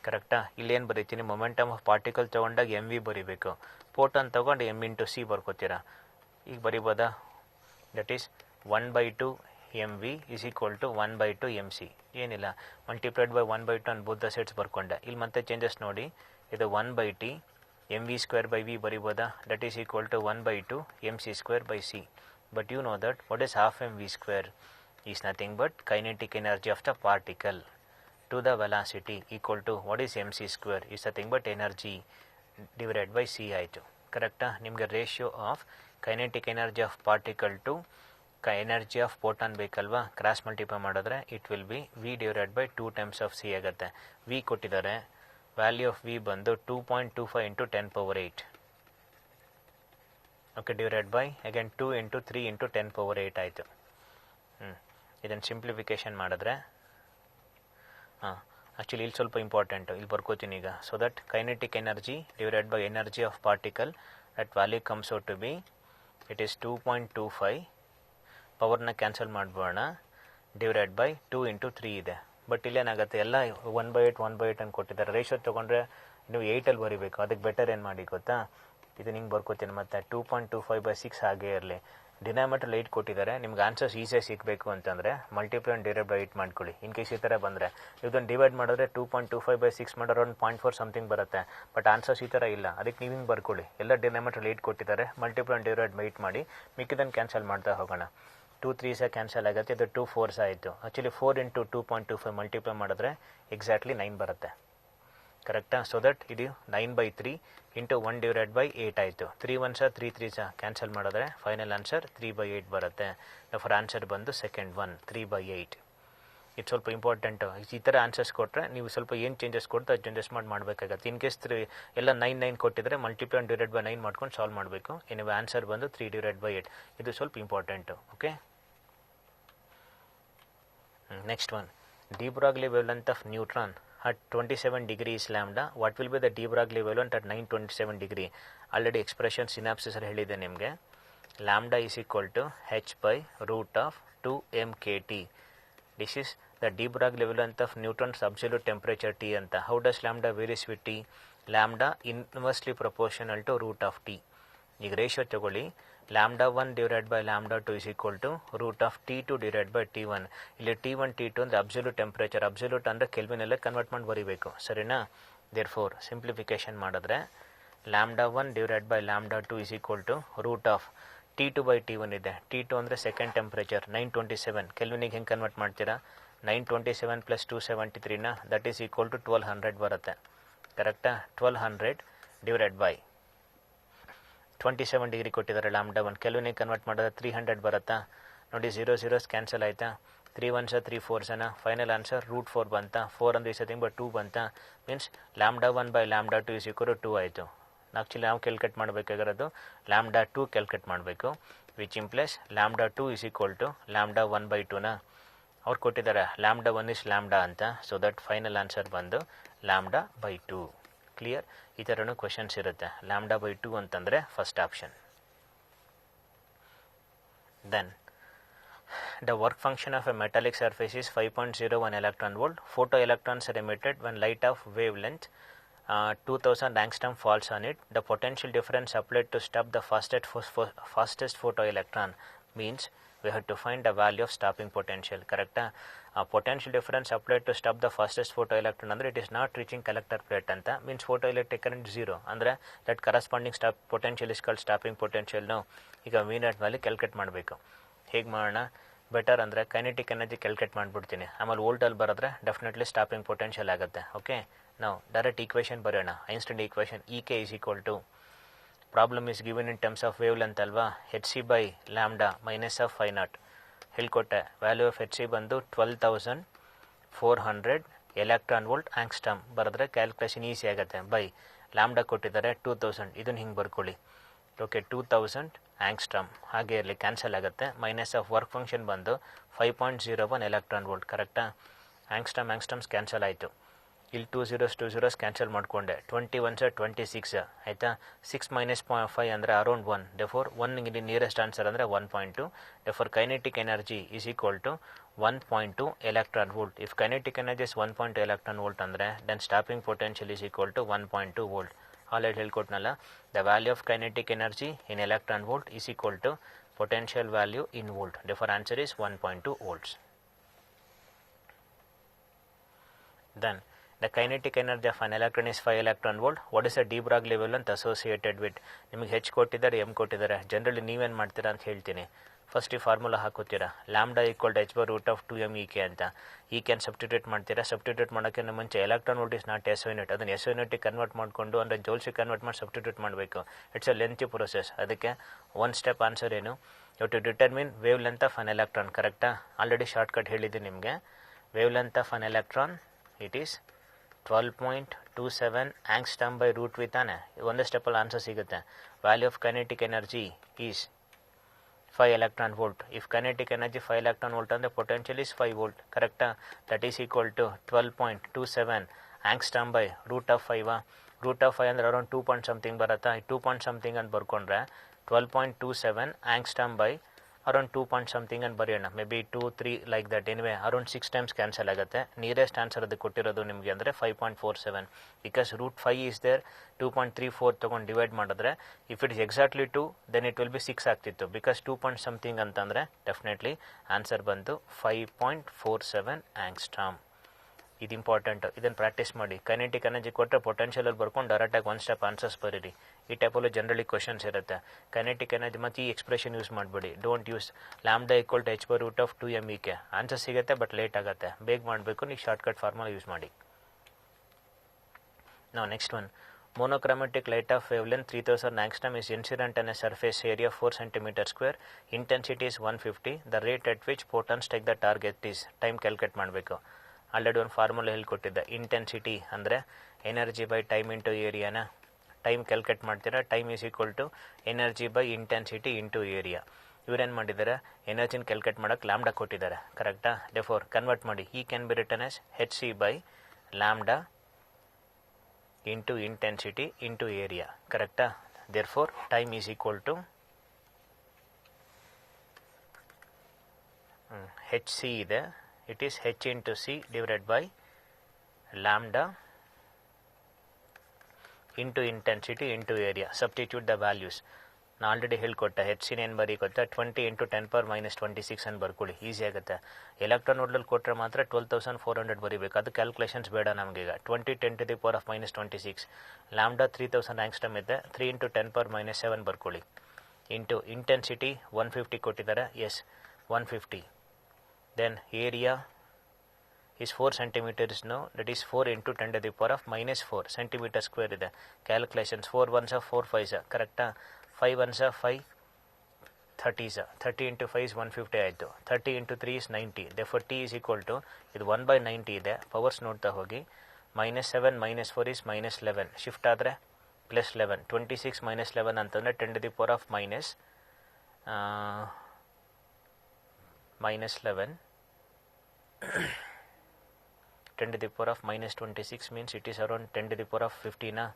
ಕರೆಕ್ಟಾ. ಇಲ್ಲೇನು ಬರೀತೀನಿ, momentum of particle ತೊಗೊಂಡಾಗ mv ಬರೀಬೇಕು, photon ತೊಗೊಂಡು m × c ಬರ್ಕೋತೀರಾ. ಈಗ ಬರೀಬೋದಾ, that is 1/2 mv is equal to 1/2 mc. ಏನಿಲ್ಲ, multiplied by 1/2 on both the sides ಬರ್ಕೊಂಡೆ. ಇಲ್ಲಿ ಮತ್ತೆ ಚೇಂಜಸ್ ನೋಡಿ, ಇದು 1/t mv²/v ಬರೀಬೋದಾ, that is equal to 1/2 mc²/c. But you know that what is half mv² is nothing but kinetic energy of the particle to the velocity equal to what is mc² is nothing but energy divided by c ಆಯಿತು. ಕರೆಕ್ಟಾ. ನಿಮಗೆ ratio of kinetic energy of particle to energy of photon ಬೇಕಲ್ವಾ, cross multiply ಮಾಡಿದ್ರೆ it will be v divided by 2 times of c ಆಗುತ್ತೆ. v ಕೊಟ್ಟಿದ್ದಾರೆ, value of v ಬಂದು 2.25 into 10⁻8. Okay, divided by again 2 × 3 × 10⁻8 ಆಯಿತು. ಇದನ್ನು ಸಿಂಪ್ಲಿಫಿಕೇಶನ್ ಮಾಡಿದ್ರೆ actually ಇಲ್ಲಿ ಸ್ವಲ್ಪ ಇಂಪಾರ್ಟೆಂಟು, ಇಲ್ಲಿ ಬರ್ಕೋತೀನಿ ಈಗ. So that kinetic energy divided by energy of particle that value comes out to be, it is 2.25, ಪವರ್ನ ಕ್ಯಾನ್ಸಲ್ ಮಾಡ್ಬೋಣ, ಡಿವೈಡೆಡ್ ಬೈ 2 into 3 ಇದೆ. ಬಟ್ ಇಲ್ಲೇನಾಗುತ್ತೆ, ಎಲ್ಲ 1/8 ಅಂತ ಕೊಟ್ಟಿದ್ದಾರೆ. ರೇಷಿಯೋ ತೊಗೊಂಡ್ರೆ ನೀವು 8ಅಲ್ಲಿ ಬರೀಬೇಕು. ಅದಕ್ಕೆ ಬೆಟರ್ ಏನು ಮಾಡಿ ಗೊತ್ತಾ, ಇದು ನಿಂಗೆ ಬರ್ಕೋತೀನಿ ಮತ್ತೆ 2.25/6 ಹಾಗೆ ಇರಲಿ. ಡಿನಾಮಿನೇಟರ್ 8 ಕೊಟ್ಟಿದ್ದಾರೆ. ನಿಮ್ಗೆ ಆನ್ಸರ್ಸ್ ಈಸಿಯಾಗಿ ಸಿಗಬೇಕು ಅಂತಂದರೆ ಮಲ್ಟಿಪ್ಲೈ ಆ್ಯಂಡ್ ಡಿವೈಡ್ ಬೈ 8 ಮಾಡ್ಕೊಳ್ಳಿ. ಇನ್ ಕೇಸ್ ಈ ಥರ ಬಂದರೆ ಇದನ್ನು ಡಿವೈಡ್ ಮಾಡಿದ್ರೆ 2.25/6 ಮಾಡಿದ್ರೆ ಒಂದು 0.4 ಸಮಥಿಂಗ್ ಬರುತ್ತೆ. ಬಟ್ ಆನ್ಸರ್ಸ್ ಈ ಥರ ಇಲ್ಲ. ಅದಕ್ಕೆ ನೀವು ಹಿಂಗೆ ಬರ್ಕೊಳ್ಳಿ. ಎಲ್ಲ ಡಿನಾಮಿನೇಟರ್ 8 ಕೊಟ್ಟಿದ್ದಾರೆ, ಮಲ್ಟಿಪ್ಲೈ ಆ್ಯಂಡ್ ಡಿವೈಡ್ ಬೈ 8 ಮಾಡಿ, ಮಿಕ್ಕಿದನ್ನು ಕ್ಯಾನ್ಸಲ್ ಮಾಡ್ತಾ ಹೋಗೋಣ. 2 3s ಕ್ಯಾನ್ಸಲ್ ಆಗುತ್ತೆ, ಇದು 2 4s ಆಯಿತು. ಆ್ಯಕ್ಚುಲಿ 4 into 2.25 ಮಲ್ಟಿಪ್ಲೈ ಮಾಡಿದ್ರೆ ಎಕ್ಸಾಕ್ಟ್ಲಿ 9 ಬರುತ್ತೆ. ಕರೆಕ್ಟಾ? ಸೊ ದಟ್ ಇದು 9/3 ಇಂಟು 1 ಡಿವೈಡೆಡ್ ಬೈ 8 ಆಯಿತು. 3 1s 3 3s ಕ್ಯಾನ್ಸಲ್ ಮಾಡಿದ್ರೆ ಫೈನಲ್ ಆನ್ಸರ್ 3/8 ಬರುತ್ತೆ. ಫಾರ್ ಆನ್ಸರ್ ಬಂದು ಸೆಕೆಂಡ್ ಒನ್ 3/8. ಇದು ಸ್ವಲ್ಪ ಇಂಪಾರ್ಟೆಂಟು. ಈ ಥರ ಆನ್ಸರ್ಸ್ ಕೊಟ್ಟರೆ ನೀವು ಸ್ವಲ್ಪ ಏನು ಚೇಂಜಸ್ ಕೊಡ್ತಾ ಅಡ್ಜಸ್ಟ್ ಮಾಡಬೇಕಾಗತ್ತೆ. ಇನ್ ಕೇಸ್ ಎಲ್ಲ 9 ಕೊಟ್ಟಿದ್ರೆ ಮಲ್ಟಿಪ್ಲೈ ಆ್ಯಂಡ್ ಡಿವೈಡ್ ಬೈ 9 ಮಾಡ್ಕೊಂಡು ಸಾಲ್ವ್ ಮಾಡಬೇಕು. ಎನಿವೆ ಆನ್ಸರ್ ಬಂದು 3/8. ಇದು ಸ್ವಲ್ಪ important. Okay, next one, de Broglie wavelength of neutron at 27 degrees lambda. What will be the de Broglie wavelength at 927 degree? Already expression synapses ಹೇಳಿದೆ ನಿಮಗೆ. Lambda is equal to h by root of 2 mkt. This is the de Broglie wavelength of neutron's absolute temperature T ಅಂತ. How does lambda varies with T? Lambda inversely proportional to root of T. ಈಗ ratio ತಗೊಳ್ಳಿ. lambda 1 divided by lambda 2 is equal to root of T2 divided by T1. ಇಲ್ಲಿ T1 T2 ಅಂದರೆ absolute temperature. Absolute ಅಂದರೆ ಕೆಲ್ವಿನಲ್ಲೇ convert ಮಾಡಿ ಬರೀಬೇಕು, ಸರಿನಾ? Therefore simplification ಮಾಡಿದ್ರೆ lambda 1 divided by lambda 2 is equal to root of T2 by T1 ಇದೆ. T2 ಅಂದರೆ second temperature 927. ಕೆಲ್ವಿನಿಗೆ ಹೆಂಗೆ ಕನ್ವರ್ಟ್ ಮಾಡ್ತೀರಾ? 927 + 273 ದಟ್ ಈಸ್ ಈಕ್ವಲ್ ಟು 1200 ಬರುತ್ತೆ. ಕರೆಕ್ಟಾ? 1200 ಡಿವೈಡೆಡ್ ಬೈ 27 ಡಿಗ್ರಿ ಕೊಟ್ಟಿದ್ದಾರೆ. ಲ್ಯಾಂಬ್ಡಾ 1 ಕೆಲ್ವಿನಿಗೆ ಕನ್ವರ್ಟ್ ಮಾಡಿದ್ರೆ 300 ಬರುತ್ತಾ? ನೋಡಿ, 0 0s ಕ್ಯಾನ್ಸಲ್ ಆಯಿತಾ? 3 1s 3 4s. ಫೈನಲ್ ಆನ್ಸರ್ √4 ಬಂತಾ? 4 ಅಂದರೆ ಸತಿಂಗ್ ಬೈ 2 ಬಂತಾ? Means lambda 1 by lambda 2 is equal to 2 ಆಯಿತು. ಆ್ಯಕ್ಚುಲಿ ನಾವು ಕ್ಯಾಲ್ಕುಲೇಟ್ ಮಾಡಬೇಕಾಗಿರೋದು lambda 2 ಕ್ಯಾಲ್ಕುಲೇಟ್ ಮಾಡಬೇಕು, which implies lambda 2 is equal to lambda 1/2ನ ಅವ್ರು ಕೊಟ್ಟಿದ್ದಾರೆ. lambda 1 is lambda ಅಂತ. ಸೊ ದಟ್ ಫೈನಲ್ ಆನ್ಸರ್ ಬಂದು lambda/2. ಕ್ಲಿಯರ್? ಈ ಥರನೂ ಕ್ವೆಶನ್ಸ್ ಇರುತ್ತೆ. lambda/2 ಅಂತಂದರೆ first option. Then the work function of a metallic surface is 5.01 electron volt. Photoelectrons are emitted when light of wavelength 2000 angstrom falls on it. The potential difference applied to stop the fastest photoelectron means we have to find the value of stopping potential. Correcta? Potential difference applied to stop the fastest photoelectron andre it is not reaching collector plate anta, means photoelectric current 0 andre that corresponding stop potential is called stopping potential. No, ಈಗ v naught value calculate ಮಾಡಬೇಕು. ಹೇಗೆ ಮಾಡೋಣ? Better ಅಂದರೆ kinetic energy calculate ಮಾಡಿಬಿಡ್ತೀನಿ, ಆಮೇಲೆ ವೋಲ್ಟಲ್ಲಿ ಬರೆದ್ರೆ definitely stopping potential ಆಗುತ್ತೆ. ಓಕೆ, ನಾವು ಡೈರೆಕ್ಟ್ ಈಕ್ವೇಷನ್ ಬರೆಯೋಣ. Einstein equation EK is equal to, problem is given in terms of wavelength ಅಲ್ವಾ, hc/λ ಮೈನಸ್ ಆಫ್ 5 ಹೇಳ್ಕೊಟ್ಟೆ. ವ್ಯಾಲ್ಯೂ ಆಫ್ hc ಬಂದು 12400 ಎಲೆಕ್ಟ್ರಾನ್ ವೋಲ್ಟ್ ಆಂಗ್ಸ್ಟಮ್ ಬರೆದ್ರೆ ಕ್ಯಾಲ್ಕುಲೇಷನ್ ಈಸಿ ಆಗುತ್ತೆ. By lambda ಕೊಟ್ಟಿದ್ದಾರೆ 2000, ಇದನ್ನು ಹಿಂಗೆ ಬರ್ಕೊಳ್ಳಿ. ಓಕೆ, 2000 ಆಂಗ್ಸ್ಟಮ್ ಹಾಗೆ ಇರಲಿ, ಕ್ಯಾನ್ಸಲ್ ಆಗುತ್ತೆ. ಮೈನಸ್ ಆಫ್ ವರ್ಕ್ ಫಂಕ್ಷನ್ ಬಂದು 5.01 ಎಲೆಕ್ಟ್ರಾನ್ ವೋಲ್ಟ್. ಕರೆಕ್ಟಾ? ಆಂಗ್ಸ್ಟಮ್ಸ್ ಕ್ಯಾನ್ಸಲ್ ಆಯಿತು. ಇಲ್ಲಿ 2 zeros ಕ್ಯಾನ್ಸಲ್ ಮಾಡಿಕೊಂಡೆ. 20 1s 26 ಆಯಿತಾ? 6 - 5 ಅಂದರೆ ಅರೌಂಡ್ 1. ಡೆಫೋರ್ 1 ಇಲ್ಲಿ ನಿಯರೆಸ್ಟ್ ಆನ್ಸರ್ ಅಂದರೆ 1.2. Therefore kinetic energy is equal to 1.2 electron volt. If kinetic energy is 1.2 electron volt ಅಂದರೆ then stopping potential is equal to 1.2 volt. Already ಹೇಳ್ಕೊಟ್ನಲ್ಲ, the value of kinetic energy in electron volt is equal to potential value in volt. Therefore answer is 1.2 volts. Then the kinetic energy of an electron is 5 electron volt. What is the de Broglie wavelength associated with? ನಿಮಗೆ H ಕೊಟ್ಟಿದ್ದಾರೆ, M ಕೊಟ್ಟಿದ್ದಾರೆ. Generally ನೀವೇನು ಮಾಡ್ತೀರಾ ಅಂತ ಹೇಳ್ತೀನಿ. First ಈ formula ಹಾಕೋತೀರಾ, lambda equal to h/√2m EK ಅಂತ. EK ಸಬ್ಸ್ಟಿಟ್ಯೂಟ್ ಮಾಡ್ತೀರಾ. ಸಬ್ಸ್ಟಿಟ್ಯೂಟ್ ಮಾಡೋಕ್ಕಿಂತ ಮುಂಚೆ electron volt is not SI unit, ಅದನ್ನು SI ಯೂನಿಟಿಗೆ ಕನ್ವರ್ಟ್ ಮಾಡಿಕೊಂಡು ಅಂದರೆ ಜೋಲ್ಸಿಗೆ ಕನ್ವರ್ಟ್ ಮಾಡಿ ಸಬ್ಸ್ಟಿಟ್ಯೂಟ್ ಮಾಡಬೇಕು. It's a lengthy process. ಅದಕ್ಕೆ ಒನ್ ಸ್ಟೆಪ್ ಆನ್ಸರ್ ಏನು? You to determine wavelength of an electron. ಕರೆಕ್ಟಾ? ಆಲ್ರೆಡಿ ಶಾರ್ಟ್ಕಟ್ ಹೇಳಿದ್ದೀನಿ ನಿಮಗೆ. Wavelength of an electron it is 12.27 angstrom by √3 ತಾನೆ. ಒಂದೇ ಸ್ಟೆಪ್ಪಲ್ಲಿ ಆನ್ಸರ್ ಸಿಗುತ್ತೆ. Value of kinetic energy is 5 electron volt. If kinetic energy 5 electron volt ಅಂದರೆ potential is 5 volt. ಕರೆಕ್ಟಾ? That is equal to 12.27 angstrom by √5. Root of 5 ಅಂದರೆ around 2 point something ಬರುತ್ತಾ, 2 point something ಅಂತ ಬರ್ಕೊಂಡ್ರೆ 12.27 angstrom by around 2 point something ಅಂತ ಬರೆಯೋಣ. May be 2, 3 like that. Anyway around 6 times cancel ಆಗುತ್ತೆ. Nearest answer ಅದು ಕೊಟ್ಟಿರೋದು ನಿಮಗೆ ಅಂದರೆ 5.47. Because root 5 is there. 2.34 ತೊಗೊಂಡು ಡಿವೈಡ್ ಮಾಡಿದ್ರೆ if it is exactly 2 then it will be 6 ಆಗ್ತಿತ್ತು. ಬಿಕಾಸ್ 2 ಪಾಯಿಂಟ್ ಸಮಥಿಂಗ್ ಅಂತಂದರೆ ಡೆಫಿನೆಟ್ಲಿ ಆನ್ಸರ್ ಬಂತು 5.47 ಆಂಗ್ಸ್ಟ್ರಾಮ್. ಇದು ಇಂಪಾರ್ಟೆಂಟ್, ಇದನ್ನು ಪ್ರಾಕ್ಟೀಸ್ ಮಾಡಿ. ಕೈನೆಟಿಕ್ ಎನರ್ಜಿ ಕೊಟ್ಟರೆ ಪೊಟೆನ್ಷಿಯಲಲ್ಲಿ ಬರ್ಕೊಂಡು ಡೈರೆಕ್ಟಾಗಿ ಒನ್ ಸ್ಟೆಪ್ ಆನ್ಸರ್ಸ್ ಬರೀರಿ. ಈ ಟೈಪಲ್ಲೂ ಜನರಲಿ ಕ್ವಶನ್ಸ್ ಇರುತ್ತೆ. ಕೈನೆಟಿಕ್ ಎನರ್ಜಿ ಮತ್ತು ಈ ಎಕ್ಸ್ಪ್ರೆಷನ್ ಯೂಸ್ ಮಾಡಬೇಡಿ. Don't use lambda equal to h/√2mE. Answer ಸಿಗುತ್ತೆ ಬಟ್ ಲೇಟ್ ಆಗುತ್ತೆ. ಬೇಗ ಮಾಡಬೇಕು, ನೀವು ಶಾರ್ಟ್ಕಟ್ ಫಾರ್ಮುಲಾ ಯೂಸ್ ಮಾಡಿ. ನಾವು next one, monochromatic light of wavelength 3000 angstrom is incident on a surface area 4 cm². Intensity is 150. The rate at which photons take the target is. Time calculate ಮಾಡಬೇಕು. ಆಲ್ರೆಡಿ ಒಂದು formula ಹೇಳ್ಕೊಟ್ಟಿದ್ದೆ. Intensity ಅಂದರೆ energy by time into ಏರಿಯಾನ time calculate ಮಾಡ್ತೀರಾ. Time is equal to energy by intensity into area. ಇವರೇನು ಮಾಡಿದ್ದಾರೆ, ಎನರ್ಜಿನ calculate ಮಾಡೋಕ್ಕೆ ಲ್ಯಾಂಬ್ಡಾ ಕೊಟ್ಟಿದ್ದಾರೆ. ಕರೆಕ್ಟಾ? ಡೆಫೋರ್ ಕನ್ವರ್ಟ್ ಮಾಡಿ. E can be written as hc by lambda into intensity into area. ಕರೆಕ್ಟಾ? Therefore time is equal to hc ಇದೆ, it is h into c divided by lambda into intensity into area. Substitute the values. ನಾನು already ಹೇಳ್ಕೊಟ್ಟೆ. hc ಏನು ಬರೀ ಗೊತ್ತಾ, 20 × 10⁻26 ಅಂತ ಬರ್ಕೊಳ್ಳಿ, easy ಆಗುತ್ತೆ. ಎಲೆಕ್ಟ್ರಾನ್ ವೋಲ್ಟಲ್ಲಿ ಕೊಟ್ಟರೆ ಮಾತ್ರ 12,400 ಬರೀಬೇಕು. ಅದು ಕ್ಯಾಲ್ಕುಲೇಷನ್ಸ್ ಬೇಡ ನಮಗೀಗ. 20 × 10⁻26 ಲ್ಯಾಂಬ್ಡಾ 3000 ಆಂಗ್ಸ್ಟ್ರಾಮ್ ಇದೆ, 3 × 10⁻7 ಬರ್ಕೊಳ್ಳಿ. ಇಂಟು ಇಂಟೆನ್ಸಿಟಿ 150 ಕೊಟ್ಟಿದ್ದಾರೆ, S 150. Then area is 4 centimeters now, that is 4 × 10⁻⁻4 centimeter square ಇದೆ. Calculations 4 1s are 4 5s, ಕರೆಕ್ಟಾ? 5 1s are 5, 30s, 30 × 5 is 150 ಆಯಿತು. 30 × 3 is 90. Therefore t is equal to, ಇದು 1/90 ಇದೆ, ಪವರ್ಸ್ ನೋಡ್ತಾ ಹೋಗಿ. -7 -4 is -11. ಶಿಫ್ಟ್ ಆದರೆ +11. 26 -11 ಅಂತಂದರೆ 10⁻⁻11 10⁻26 means it is around 10⁻15.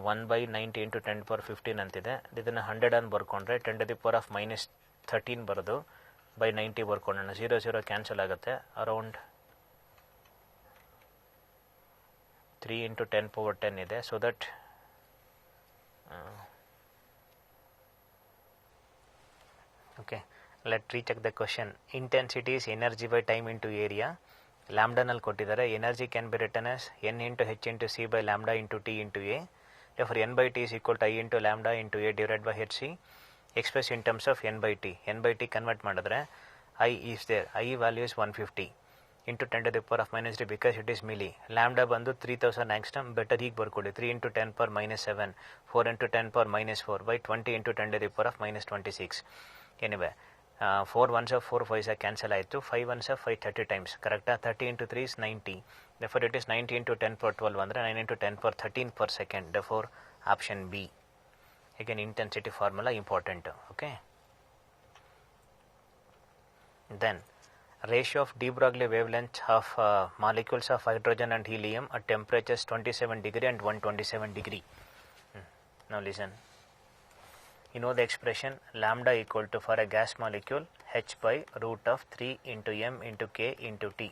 1/90 × 10⁻15 ಅಂತಿದೆ. ಇದನ್ನು 100 ಅಂತ ಬರ್ಕೊಂಡ್ರೆ 10⁻13 ಬರೋದು. ಬೈ 90 ಬರ್ಕೊಂಡೋಣ. 0 0 ಕ್ಯಾನ್ಸಲ್ ಆಗುತ್ತೆ. ಅರೌಂಡ್ 3 × 10⁻10 ಇದೆ. So that okay, let recheck the question. Intensity is energy by time into area. ಲ್ಯಾಂಬ್ಡಾನಲ್ಲಿ ಕೊಟ್ಟಿದ್ದಾರೆ. Energy can be written as n × h × c by lambda into t into a. Therefore n/t is equal to I into lambda into a divided by hc, expressed in terms of n/t. n/t convert ಮಾಡಿದ್ರೆ I is there. I value is 150 into 10⁻⁻3 because it is milli. Lambda ಬಂದು 3000 angstrom. Better ಹೀಗೆ ಬರ್ಕೊಳ್ಳಿ. 3 × 10⁻7, 4 × 10⁻4 by 20 × 10⁻26. Anyway, 4 1s are 4 5s are cancel ಆಯಿತು. 5 1s are 5 30 times. ಕರೆಕ್ಟಾ? 30 × 3 is 90. Therefore it is 90 × 10⁻12 ಅಂದರೆ 9 × 10⁻13 per second. Therefore option B. Again intensity formula important. Okay. Then ratio of de Broglie wavelength of molecules of hydrogen and helium at temperatures 27 degree and 127 degree. Now listen. You know the expression lambda equal to, for a gas molecule, h/√3 × m × k × t.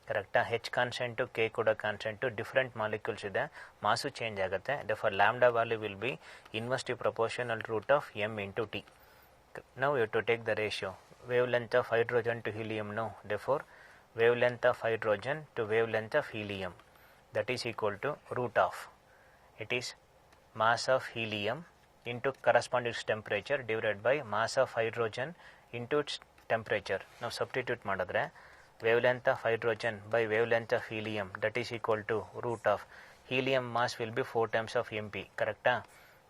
ಕರೆಕ್ಟಾ? ಹೆಚ್ constant, K ಕೂಡ constant. Different molecules ಇದೆ, ಮಾಸು change ಆಗುತ್ತೆ. Therefore lambda value will be inversely proportional root of m into t. Now you have to take the ratio. Wavelength of hydrogen to helium. No. Therefore wavelength of hydrogen to wavelength of helium, that is equal to root of, it is mass of helium into corresponding temperature divided by mass of hydrogen into its temperature. Now substitute ಮಾಡಿದ್ರೆ wavelength of hydrogen by wavelength of helium, that is equal to root of helium mass will be 4 times of mp, correcta,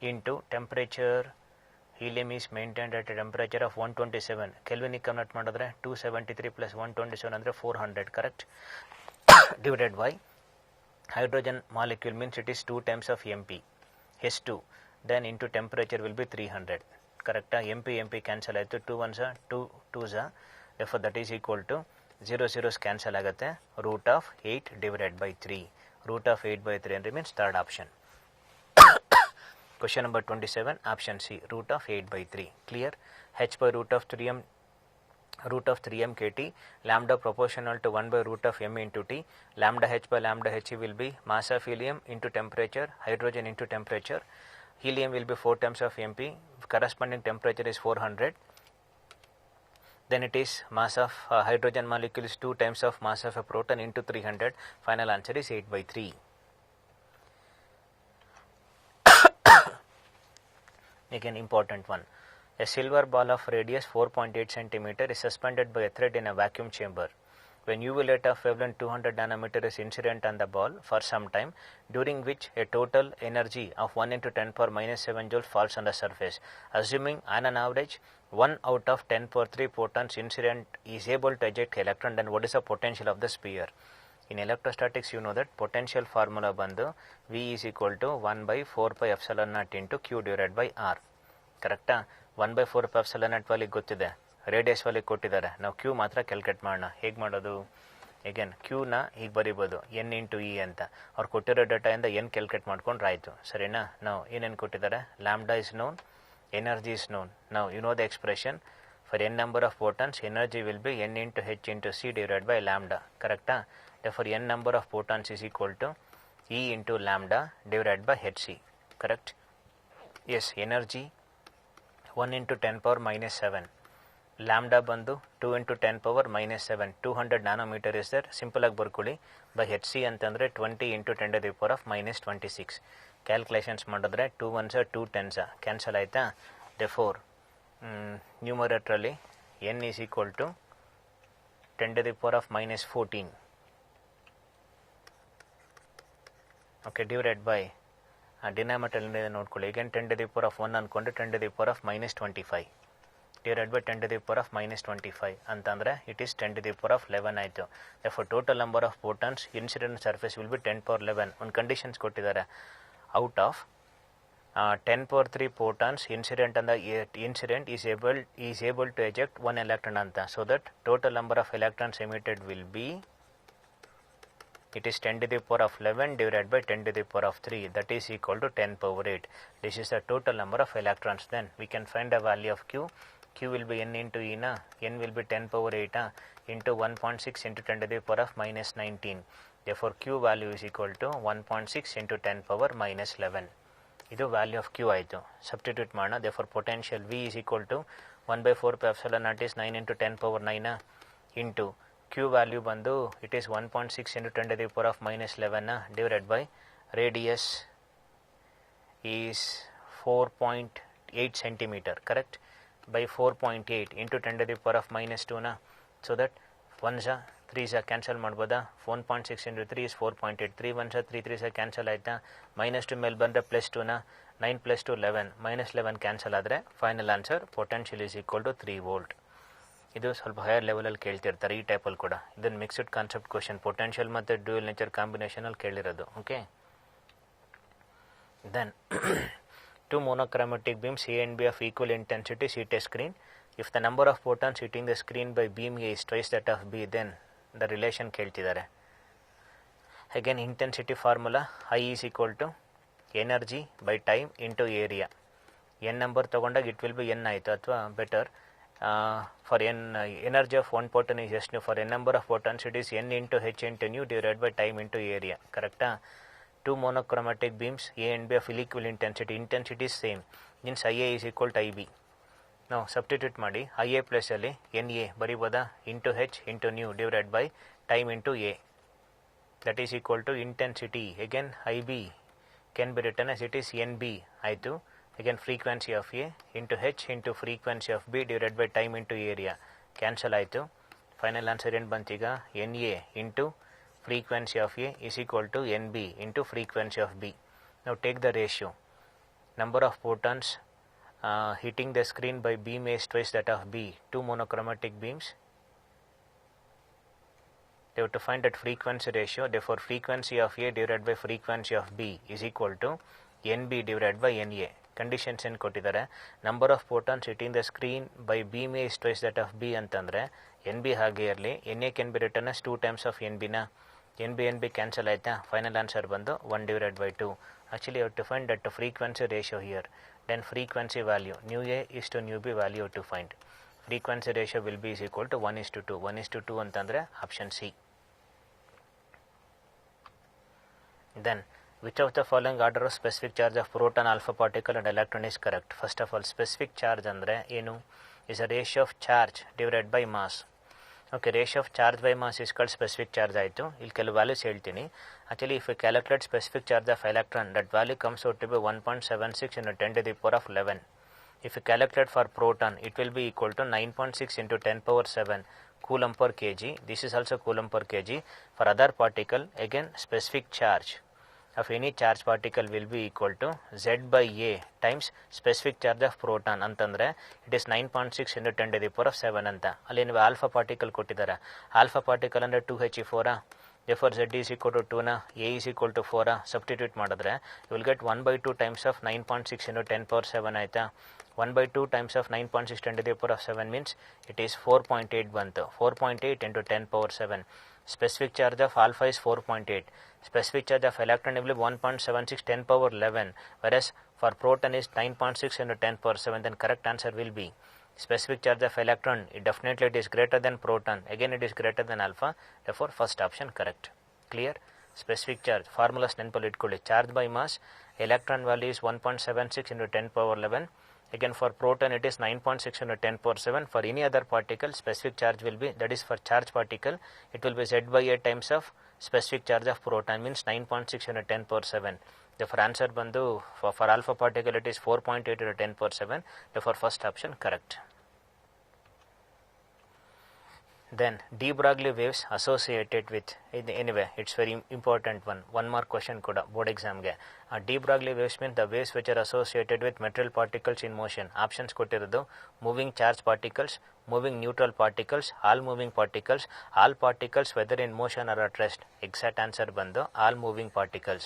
into temperature. Helium is maintained at a temperature of 127. Kelvin convert ಮಾಡಿದ್ರೆ 273 plus 127 ಅಂದರೆ 400, correct, divided by hydrogen molecule means it is 2 times of mp, h2, then into temperature will be 300, correcta. mp cancel ಆಯಿತು. 2 1s are 2 2s are. Therefore that is equal to 0 0s cancel ಆಗುತ್ತೆ. root of 8 divided by 3. root of 8 by 3 and remains third option. Question number 27, option C, root of 8 by 3. Clear? H by root of 3m kt, lambda proportional to 1 by root of m into t, lambda h by lambda h will be mass of helium into temperature, hydrogen into temperature. Helium will be 4 times of mp, corresponding temperature is 400. Then it is mass of hydrogen molecule is 2 times of mass of a proton into 300. Final answer is 8 by 3. Again important one. A silver ball of radius 4.8 cm is suspended by a thread in a vacuum chamber. When UV light of wavelength 200 nanometer is incident on the ball for some time, during which a total energy of 1 into 10 power minus 7 joules falls on the surface. Assuming on an average 1 out of 10 power 3 photons incident is able to eject electron, then what is the potential of the sphere? In electrostatics, you know that potential formula bandu V is equal to 1 by 4 pi epsilon naught into Q divided by R. Correcta? 1 by 4 pi epsilon naught value ಗೊತ್ತಿದೆ, radius value ಕೊಟ್ಟಿದ್ದಾರೆ. ನಾವು Q ಮಾತ್ರ calculate ಮಾಡೋಣ. ಹೇಗೆ ಮಾಡೋದು? Again ಕ್ಯೂನ ಹೀಗೆ ಬರಿಬೋದು, N into E ಅಂತ. ಅವ್ರು ಕೊಟ್ಟಿರೋ ಡೇಟಾಯಿಂದ ಎನ್ ಕ್ಯಾಲ್ಕುಲೇಟ್ ಮಾಡ್ಕೊಂಡ್ರೆ ಆಯಿತು. ಸರಿನಾ? ನಾವು ಏನೇನು ಕೊಟ್ಟಿದ್ದಾರೆ? Lambda is known, energy is known. ನಾವು you know the expression for N number of photons, energy will be n into h into c divided by lambda. Correcta? Therefore n number of photons is equal to e into lambda divided by hc. Correct? Yes, energy 1 into 10 power minus 7. Lambda bandu 2 into 10 power minus 7. 200 nanometer is there. Simple ಆಗಿ ಬರ್ಕೊಳ್ಳಿ. By hc ಅಂತಂದರೆ 20 into 10 to the power of minus 26. Calculations ಮಾಡಿದ್ರೆ 2 1s 2 10s cancel ಆಯಿತಾ? Therefore ನ್ಯೂಮರೇಟ್ರಲ್ಲಿ n is equal to 10 to the power of minus 14. Okay, divided by denominator ನೋಡ್ಕೊಳ್ಳಿ. again 10 to the power of 1 ಅಂದ್ಕೊಂಡ್ರೆ 10 to the power of minus 25 divided by 10 to the power of minus 25 ಅಂತಂದರೆ it is 10 to the power of 11 ಆಯಿತು. therefore total number of photons incident surface will be 10 power 11. ಒಂದು conditions ಕೊಟ್ಟಿದ್ದಾರೆ. out of 10 power 3 photons incident and the incident is able to eject 1 electron ಅಂತ. so that total number of electrons emitted will be, it is 10 to the power of 11 divided by 10 to the power of 3, that is equal to 10 power 8. This is the total number of electrons. Then we can find the value of Q. Q will be n into E na, n will be 10 power 8 into 1.6 into 10 to the power of minus 19. Therefore Q value is equal to 1.6 into 10 power minus 11. ಇದು value of Q ಆಯಿತು. Substitute ಮಾಡೋಣ. Therefore potential V is equal to 1 by 4 pi epsilon naught is 9 into 10 power 9 into Q value bandu it is 1.6 into 10 to the power of minus 11 divided by radius is 4.8 centimeter. Correct? By 4.8 into 10 to the power of minus 2 na. so that 1s 3s cancel ಮಾಡ್ಬೋದಾ? 1.6 into 3 is 4.8. 3 1s 3 3s cancel ಆಯ್ತಾ? minus 2 ಮೇಲೆ ಬಂದರೆ plus 2 na, 9 plus 2 11, minus 11 cancel ಆದರೆ final answer potential is equal to 3 volt. ಇದು ಸ್ವಲ್ಪ higher ಲೆವೆಲಲ್ಲಿ ಕೇಳ್ತಿರ್ತಾರೆ ಈ ಟೈಪಲ್ಲಿ ಕೂಡ. ಇದನ್ನು ಮಿಕ್ಸ್ಡ್ ಕಾನ್ಸೆಪ್ಟ್ ಕ್ವಶನ್, ಪೊಟೆನ್ಷಿಯಲ್ ಮತ್ತು ಡ್ಯೂಯಲ್ ನೇಚರ್ ಕಾಂಬಿನೇಷನಲ್ಲಿ ಕೇಳಿರೋದು. Okay, then 2 monochromatic beams A and B of equal intensity sit a screen. If the number of photons hitting the screen by beam A is twice that of B, then the relation ಕೇಳ್ತಿದ್ದಾರೆ. Again intensity formula I is equal to energy by time into area. n number ತೊಗೊಂಡಾಗ it will B n ಆಯಿತು, ಅಥವಾ better for n energy of one photon is just new. For n number of photons it is n into h into nu divided by time into area. Correct? 2 monochromatic beams A and B of equal intensity. Intensity is same, means IA is equal to IB. Now substitute ಮಾಡಿ IA plus ಅಲ್ಲಿ NA ಬರಿಬೋದಾ? into h into nu divided by time into A, that is equal to intensity. Again IB can be written as it is NB ಆಯಿತು. Again frequency of A into h into frequency of B divided by time into area cancel ಆಯಿತು. Final answer ಏನು ಬಂತೀಗ? NA into frequency of A is equal to NB into frequency of B. Now take the ratio. Number of photons hitting the screen by beam A is twice that of B. 2 monochromatic beams. They have to find that frequency ratio. Therefore frequency of A divided by frequency of B is equal to NB divided by NA. Conditions ಏನು ಕೊಟ್ಟಿದ್ದಾರೆ? Number of photons hitting the screen by beam A is twice that of B ಅಂತಂದರೆ N B ಹಾಗೆ ಇರಲಿ. N A can be return as 2 times of N ಬಿನ. NB cancel aita. Final answer bandu 1 divided by 2. Actually you have to find that frequency ratio here. Then frequency value nu A is to nu B value you have to find. Frequency ratio will be is equal to 1:2. 1:2 ಅಂತಂದ್ರೆ option C. Then which of the following order of specific charge of proton, alpha particle and electron is correct? First of all, specific charge andre enu is a ratio of charge divided by mass. Okay, ratio of charge by mass is called specific charge ಆಯಿತು. ಇಲ್ಲಿ ಕೆಲವು values ಹೇಳ್ತೀನಿ. Actually, if we calculate specific charge of electron, that value comes out to be 1.76 into 10 to the power of 11. If you calculate for proton, it will be equal to 9.6 into 10 power 7 coulomb per kg. This is also coulomb per kg. For other particle, again specific charge of any charge particle will be equal to Z by A times specific charge of proton ಅಂತಂದ್ರೆ it is 9.6 into 10 to the power of 7 ಅಂತ. ಅಲ್ಲಿ ನೀವು alpha particle ಕೊಟ್ಟಿದ್ದಾರೆ. Alpha particle ಅಂದ್ರೆ 2He4. Therefore Z is equal to 2 na, A is equal to 4 substitute ಮಾಡಿದ್ರೆ you will get 1/2 times of 9.6 into 10 power 7 ಆಯ್ತಾ. 1/2 times of 9.6 10 to the power of 7 means it is 4.8 ಬಂತು. 4.8 into 10 power 7. Specific charge of alpha is 4.8. Specific charge of electron will be 1.76 10 power 11, whereas for proton is 9.6 into 10 power 7. Then correct answer will be specific charge of electron, definitely it is greater than proton. Again it is greater than alpha. Therefore first option correct. Clear? Specific charge formulas ನೆನಪಲ್ಲಿ ಇಟ್ಕೊಳ್ಳಿ. Charge by mass, electron value is 1.76 into 10 power 11. Again for proton it is 9.6 into 10 power 7. For any other particle specific charge will be, that is for charge particle, it will be Z by A times of specific charge of proton means 9.6 into 10 power 7. Therefore answer bandu for alpha particle it is 4.8 into 10 power 7. Therefore first option correct. Then de Broglie waves associated with, anyway it's very important one more question kuda board exam ge. De Broglie waves means the waves which are associated with material particles in motion. Options ಕೊಟ್ಟಿರೋದು moving charge particles, moving neutral particles, all moving particles, all particles whether in motion or at rest. Exact answer ಬಂದು all moving particles.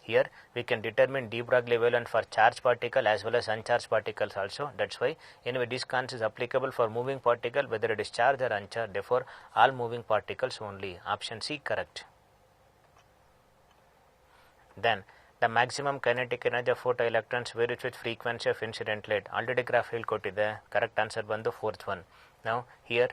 Here we can determine de Broglie wavelength for charged particle as well as uncharged particles also. That's why anyway this concept is applicable for moving particle whether it is charged or uncharged. Therefore all moving particles only. Option C correct. Then the maximum kinetic energy of photoelectrons varies with frequency of incident light. Already graph ಹೇಳ್ಕೊಟ್ಟಿದೆ. Correct answer ಬಂದು fourth one. Now here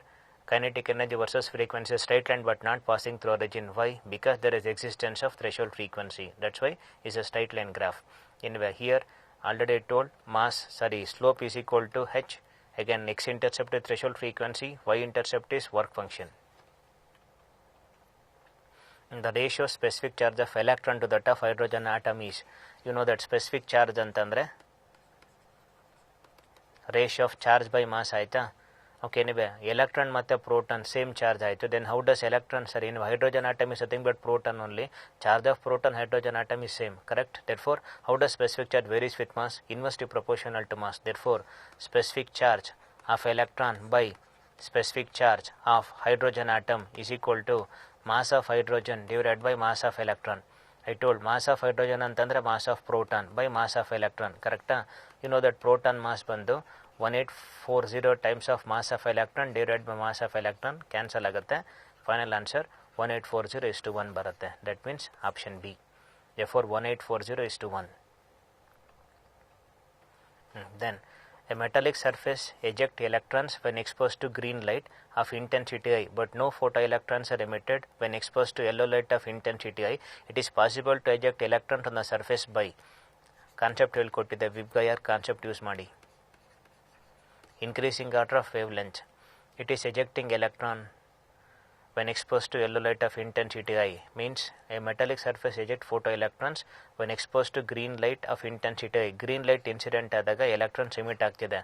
kinetic energy versus frequency straight line but not passing through origin. Why? Because there is existence of threshold frequency. That's why it's a straight line graph. Anyway here already told slope is equal to h. Again x intercept is threshold frequency, y intercept is work function. And the ratio specific charge of electron to that of hydrogen atom is, you know that specific charge ಅಂತಂದ್ರೆ ratio of charge by mass ಆಯ್ತಾ. Okay, anyway, electron ಮತ್ತೆ proton same charge ಆಯಿತು. Then how does electron, sir, in hydrogen atom is nothing but proton only. Charge of proton hydrogen atom is same, correct? Therefore, how does specific charge varies with mass? Inversely proportional to mass. Therefore, specific charge of electron by specific charge of hydrogen atom is equal to mass of hydrogen divided by mass of electron. I told mass of hydrogen ಅಂತಂದ್ರೆ mass of proton by mass of electron, correct? You know that proton mass ಬಂದು 1840 times of mass of electron divided by mass of electron cancel ಆಗುತ್ತೆ. Final answer 1840 is to 1 ಬರುತ್ತೆ. That means option B. Therefore 1840 is to 1. Then a metallic surface ejects electrons when exposed to green light of intensity I, but no photoelectrons are emitted when exposed to yellow light of intensity I. It is possible to eject electron from the surface by concept ಹೇಳ್ಕೊಟ್ಟಿದೆ. VIBGYOR concept use ಮಾಡಿ. Increasing order of wavelength. It is ejecting electron when exposed to yellow light of intensity I. Means a metallic surface eject photoelectrons when exposed to green light of intensity I. Green light incident ಆದಾಗ electrons emit ಆಗ್ತಿದೆ.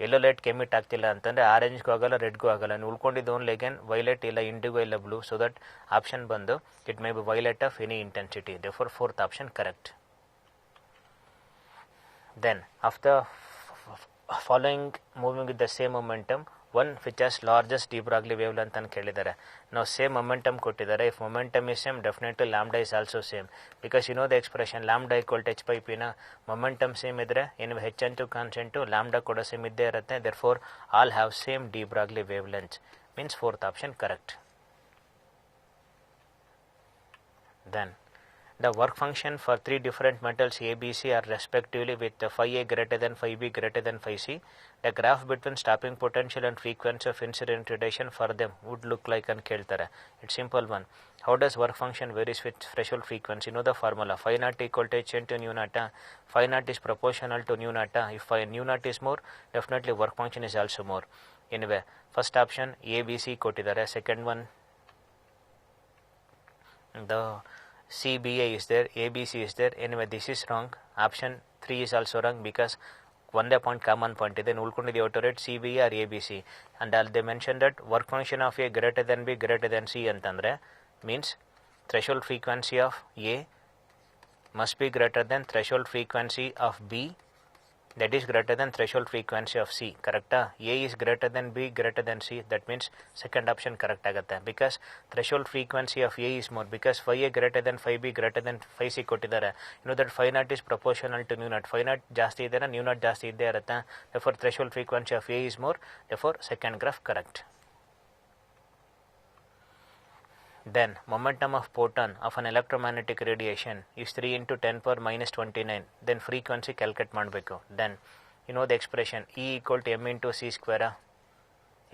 yellow light emit ಆಗ್ತಿಲ್ಲ ಅಂತಂದ್ರೆ ಆರೆಂಜ್ಗೂ ಆಗಲ್ಲ, ರೆಡ್ಗೂ ಆಗಲ್ಲ. ನೀವು ಉಳ್ಕೊಂಡಿದ್ದು only again violet ಇಲ್ಲ IndiGo ಇಲ್ಲ blue. So that option ಬಂದು it may be violet of any intensity. therefore fourth option correct. Then after following moving with the same momentum, one which has largest de Broglie wavelength ಅಂತ ಕೇಳಿದ್ದಾರೆ. ನಾವು same momentum ಕೊಟ್ಟಿದ್ದಾರೆ. If momentum is same, definitely lambda is also same, because you know the expression lambda equal to h by p ನ momentum same ಇದ್ರೆ ಏನು h ಅಂತೂ constant, lambda ಕೂಡ same ಇದ್ದೇ ಇರುತ್ತೆ. therefore all have same de Broglie wavelength means fourth option correct. Then the work function for three different metals A, B, C are respectively with phi A greater than phi B greater than phi C. The graph between stopping potential and frequency of incident radiation for them would look like and keltare. It's simple one. How does work function varies with threshold frequency? You know the formula. Phi naught equal to h into nu naught. Phi naught is proportional to nu naught. If nu naught is more, definitely work function is also more. Anyway, first option A, B, C ಕೊಟ್ಟಿದ್ದಾರೆ. Second one, the CBA is there, ABC is there. Anyway, this is wrong. Option 3 is also wrong because ಒಂದೇ point common point ಇದೆ. ಉಳ್ಕೊಂಡಿದ್ದು out rate CBA or ABC. And they mentioned that work function of A greater than B greater than C ಅಂತಂದರೆ means threshold frequency of A must be greater than threshold frequency of B, that is greater than threshold frequency of C. Correct? A is greater than B greater than C. That means second option correct ಆಗುತ್ತೆ. Because threshold frequency of A is more. Because phi A greater than phi B greater than phi C ಕೊಟ್ಟಿದ್ದಾರೆ. You know that phi naught is proportional to nu naught. Phi naught ಜಾಸ್ತಿ ಇದ್ದರೆ nu naught ಜಾಸ್ತಿ ಇದ್ದೇ ಇರುತ್ತೆ. Therefore threshold frequency of A is more. Therefore second graph correct. Then momentum of photon of an electromagnetic radiation is 3 into 10 power minus 29. Then frequency calculate ಮಾಡಬೇಕು. Then you know the expression E equal to m into c square.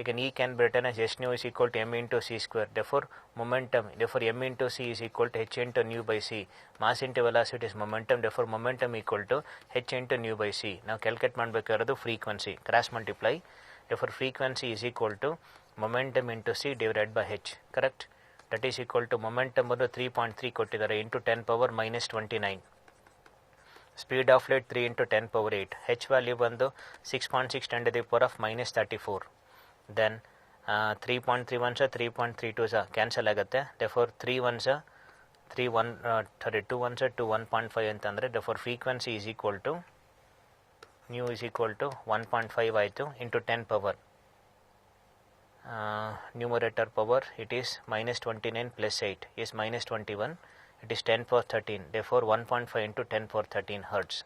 Again E can be written as h nu is equal to m into c square. Therefore momentum, therefore m into c is equal to h into nu by c. Mass into velocity is momentum. Therefore momentum equal to h into nu by c. Now calculate ಮಾಡಬೇಕಾಗಿರೋದು frequency. Cross multiply. Therefore frequency is equal to momentum into c divided by h. Correct? That is equal to momentum ಬಂದು 3.3 ಕೊಟ್ಟಿದ್ದಾರೆ into 10 power minus 29. Speed of light 3 into 10 power 8. H value ಬಂದು 6.6 10 to the power of minus 34. Then 3.3 ones 3.32 cancel ಆಗುತ್ತೆ. Therefore 3 ones 2 ones to 1.5 ಅಂತಂದರೆ therefore frequency is equal to nu is equal to 1.5 ಆಯಿತು into 10 power. Numerator power it is minus 29 plus 8 is minus 21. It is 10 power 13. Therefore 1.5 into 10 power 13 hertz.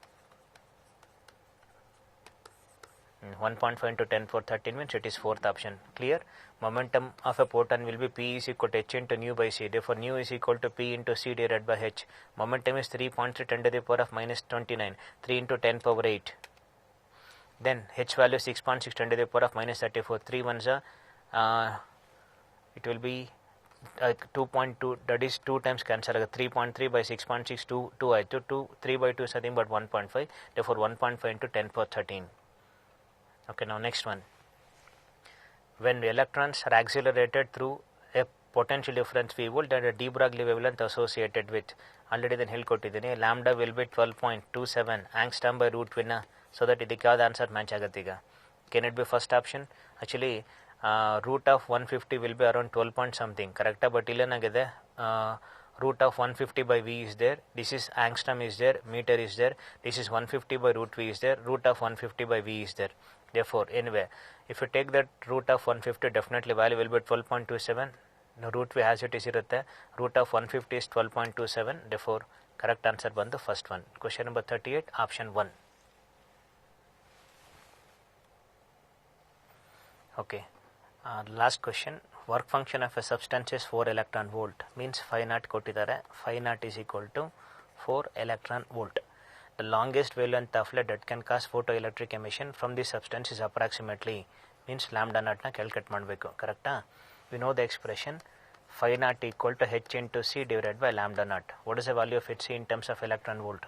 1.5 into 10 power 13 means it is fourth option. Clear? Momentum of a photon will be P is equal to h into nu by c. Therefore nu is equal to P into c divided by h. Momentum is 3.3 10 to the power of minus 29. 3 into 10 power 8. Then h value 6.6 10 to the power of minus 34. 3 ones it will be 2.2, that is 2 times cancel. 3.3 by 6.6 2 ಆಯಿತು. 3 by 2 is nothing but 1.5. Therefore 1.5 into 10 power 13. Okay, now next one. When the electrons are accelerated through a potential difference V volt and a de Broglie wavelength associated with, already then ಹೇಳ್ಕೊಟ್ಟಿದ್ದೀನಿ, lambda will be 12.27 angstrom by root ವಿನ. So that ಇದಕ್ಕೆ ಯಾವ್ದು answer match ಆಗುತ್ತೆ ಈಗ? Can it be first option? Actually root of 150 will be around 12 point something. Correct? But illéನಾಗಿದೆ, root of 150 by V is there. This is angstrom is there. Meter is there. This is 150 by root V is there. Root of 150 by V is there. Therefore, anyway, if you take that root of 150, definitely value will be 12.27. No, root V has it is irutte. Root of 150 is 12.27. Therefore, correct answer ಬಂದು first one. Question number 38, option 1. Okay. Last question. Work function of a substance is 4 electron volt. Means phi naught ಕೊಟ್ಟಿದ್ದಾರೆ. Phi naught is equal to 4 electron volt. The longest wavelength of light that can cause photoelectric emission from this substance is approximately, means lambda naught na calculate ಮಾಡಬೇಕು. ಕರೆಕ್ಟಾ? We know the expression phi naught equal to h into c divided by lambda naught. What is the value of hc in terms of electron volt?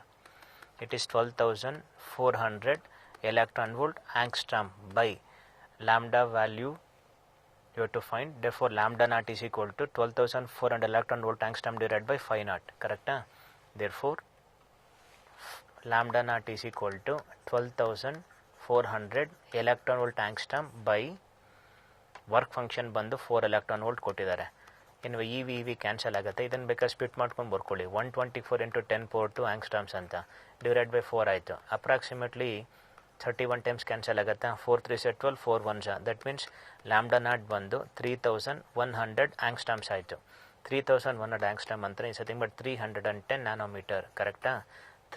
It is 12,400 electron volt angstrom by lambda value you have to find. Therefore lambda naught is equal to 12,400 electron volt angstrom divided by phi naught. Correct? Therefore lambda naught is equal to 12,400 electron volt angstrom by work function ಬಂದು 4 electron volt ಕೊಟ್ಟಿದ್ದಾರೆ. ಇನ್ನು EV cancel ಆಗುತ್ತೆ. ಇದನ್ನು ಬೇಕಾದ್ರೆ split ಮಾಡ್ಕೊಂಡು ಬರ್ಕೊಳ್ಳಿ. 124 into 10 power 2 ಆಂಗ್ಸ್ಟ್ರಾಮ್ಸ್ ಅಂತ divided by 4 ಆಯಿತು. ಅಪ್ರಾಕ್ಸಿಮೇಟ್ಲಿ 31 ಟೈಮ್ಸ್ ಕ್ಯಾನ್ಸಲ್ ಆಗುತ್ತೆ. 4 3 set 12 4 1 that means lambda not ಬಂದು 3100 ಆಂಗ್ಸ್ಟ್ರಾಮ್ಸ್ ಆಯಿತು. 3100 ಆಂಗ್ಸ್ಟ್ರಾಮ್ ಅಂದರೆ ಇಸ್ ನಥಿಂಗ್ ಬಟ್ 310 ನ್ಯಾನೋಮೀಟರ್. ಕರೆಕ್ಟಾ?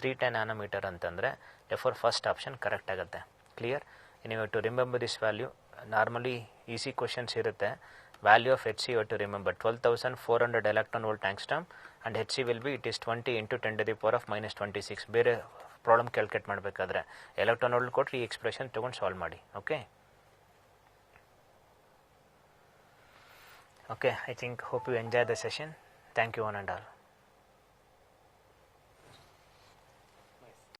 310 ನ್ಯಾನೋಮೀಟರ್ ಅಂತಂದರೆ therefore ಫಸ್ಟ್ ಆಪ್ಷನ್ ಕರೆಕ್ಟ್ ಆಗುತ್ತೆ. ಕ್ಲಿಯರ್? ನೀವು to remember this value. Normally easy questions ಇರುತ್ತೆ. Value of HC you have to remember 12,400 electron volt angstrom and HC will be, it is 20 into 10 to the power of minus 26. ಬೇರೆ problem calculate ಮಾಡಬೇಕಾದ್ರೆ electron volt ಕೊಟ್ಟರೆ ಈ expression ತೊಗೊಂಡು solve ಮಾಡಿ. Okay, I think hope you enjoy the session. Thank you one and all.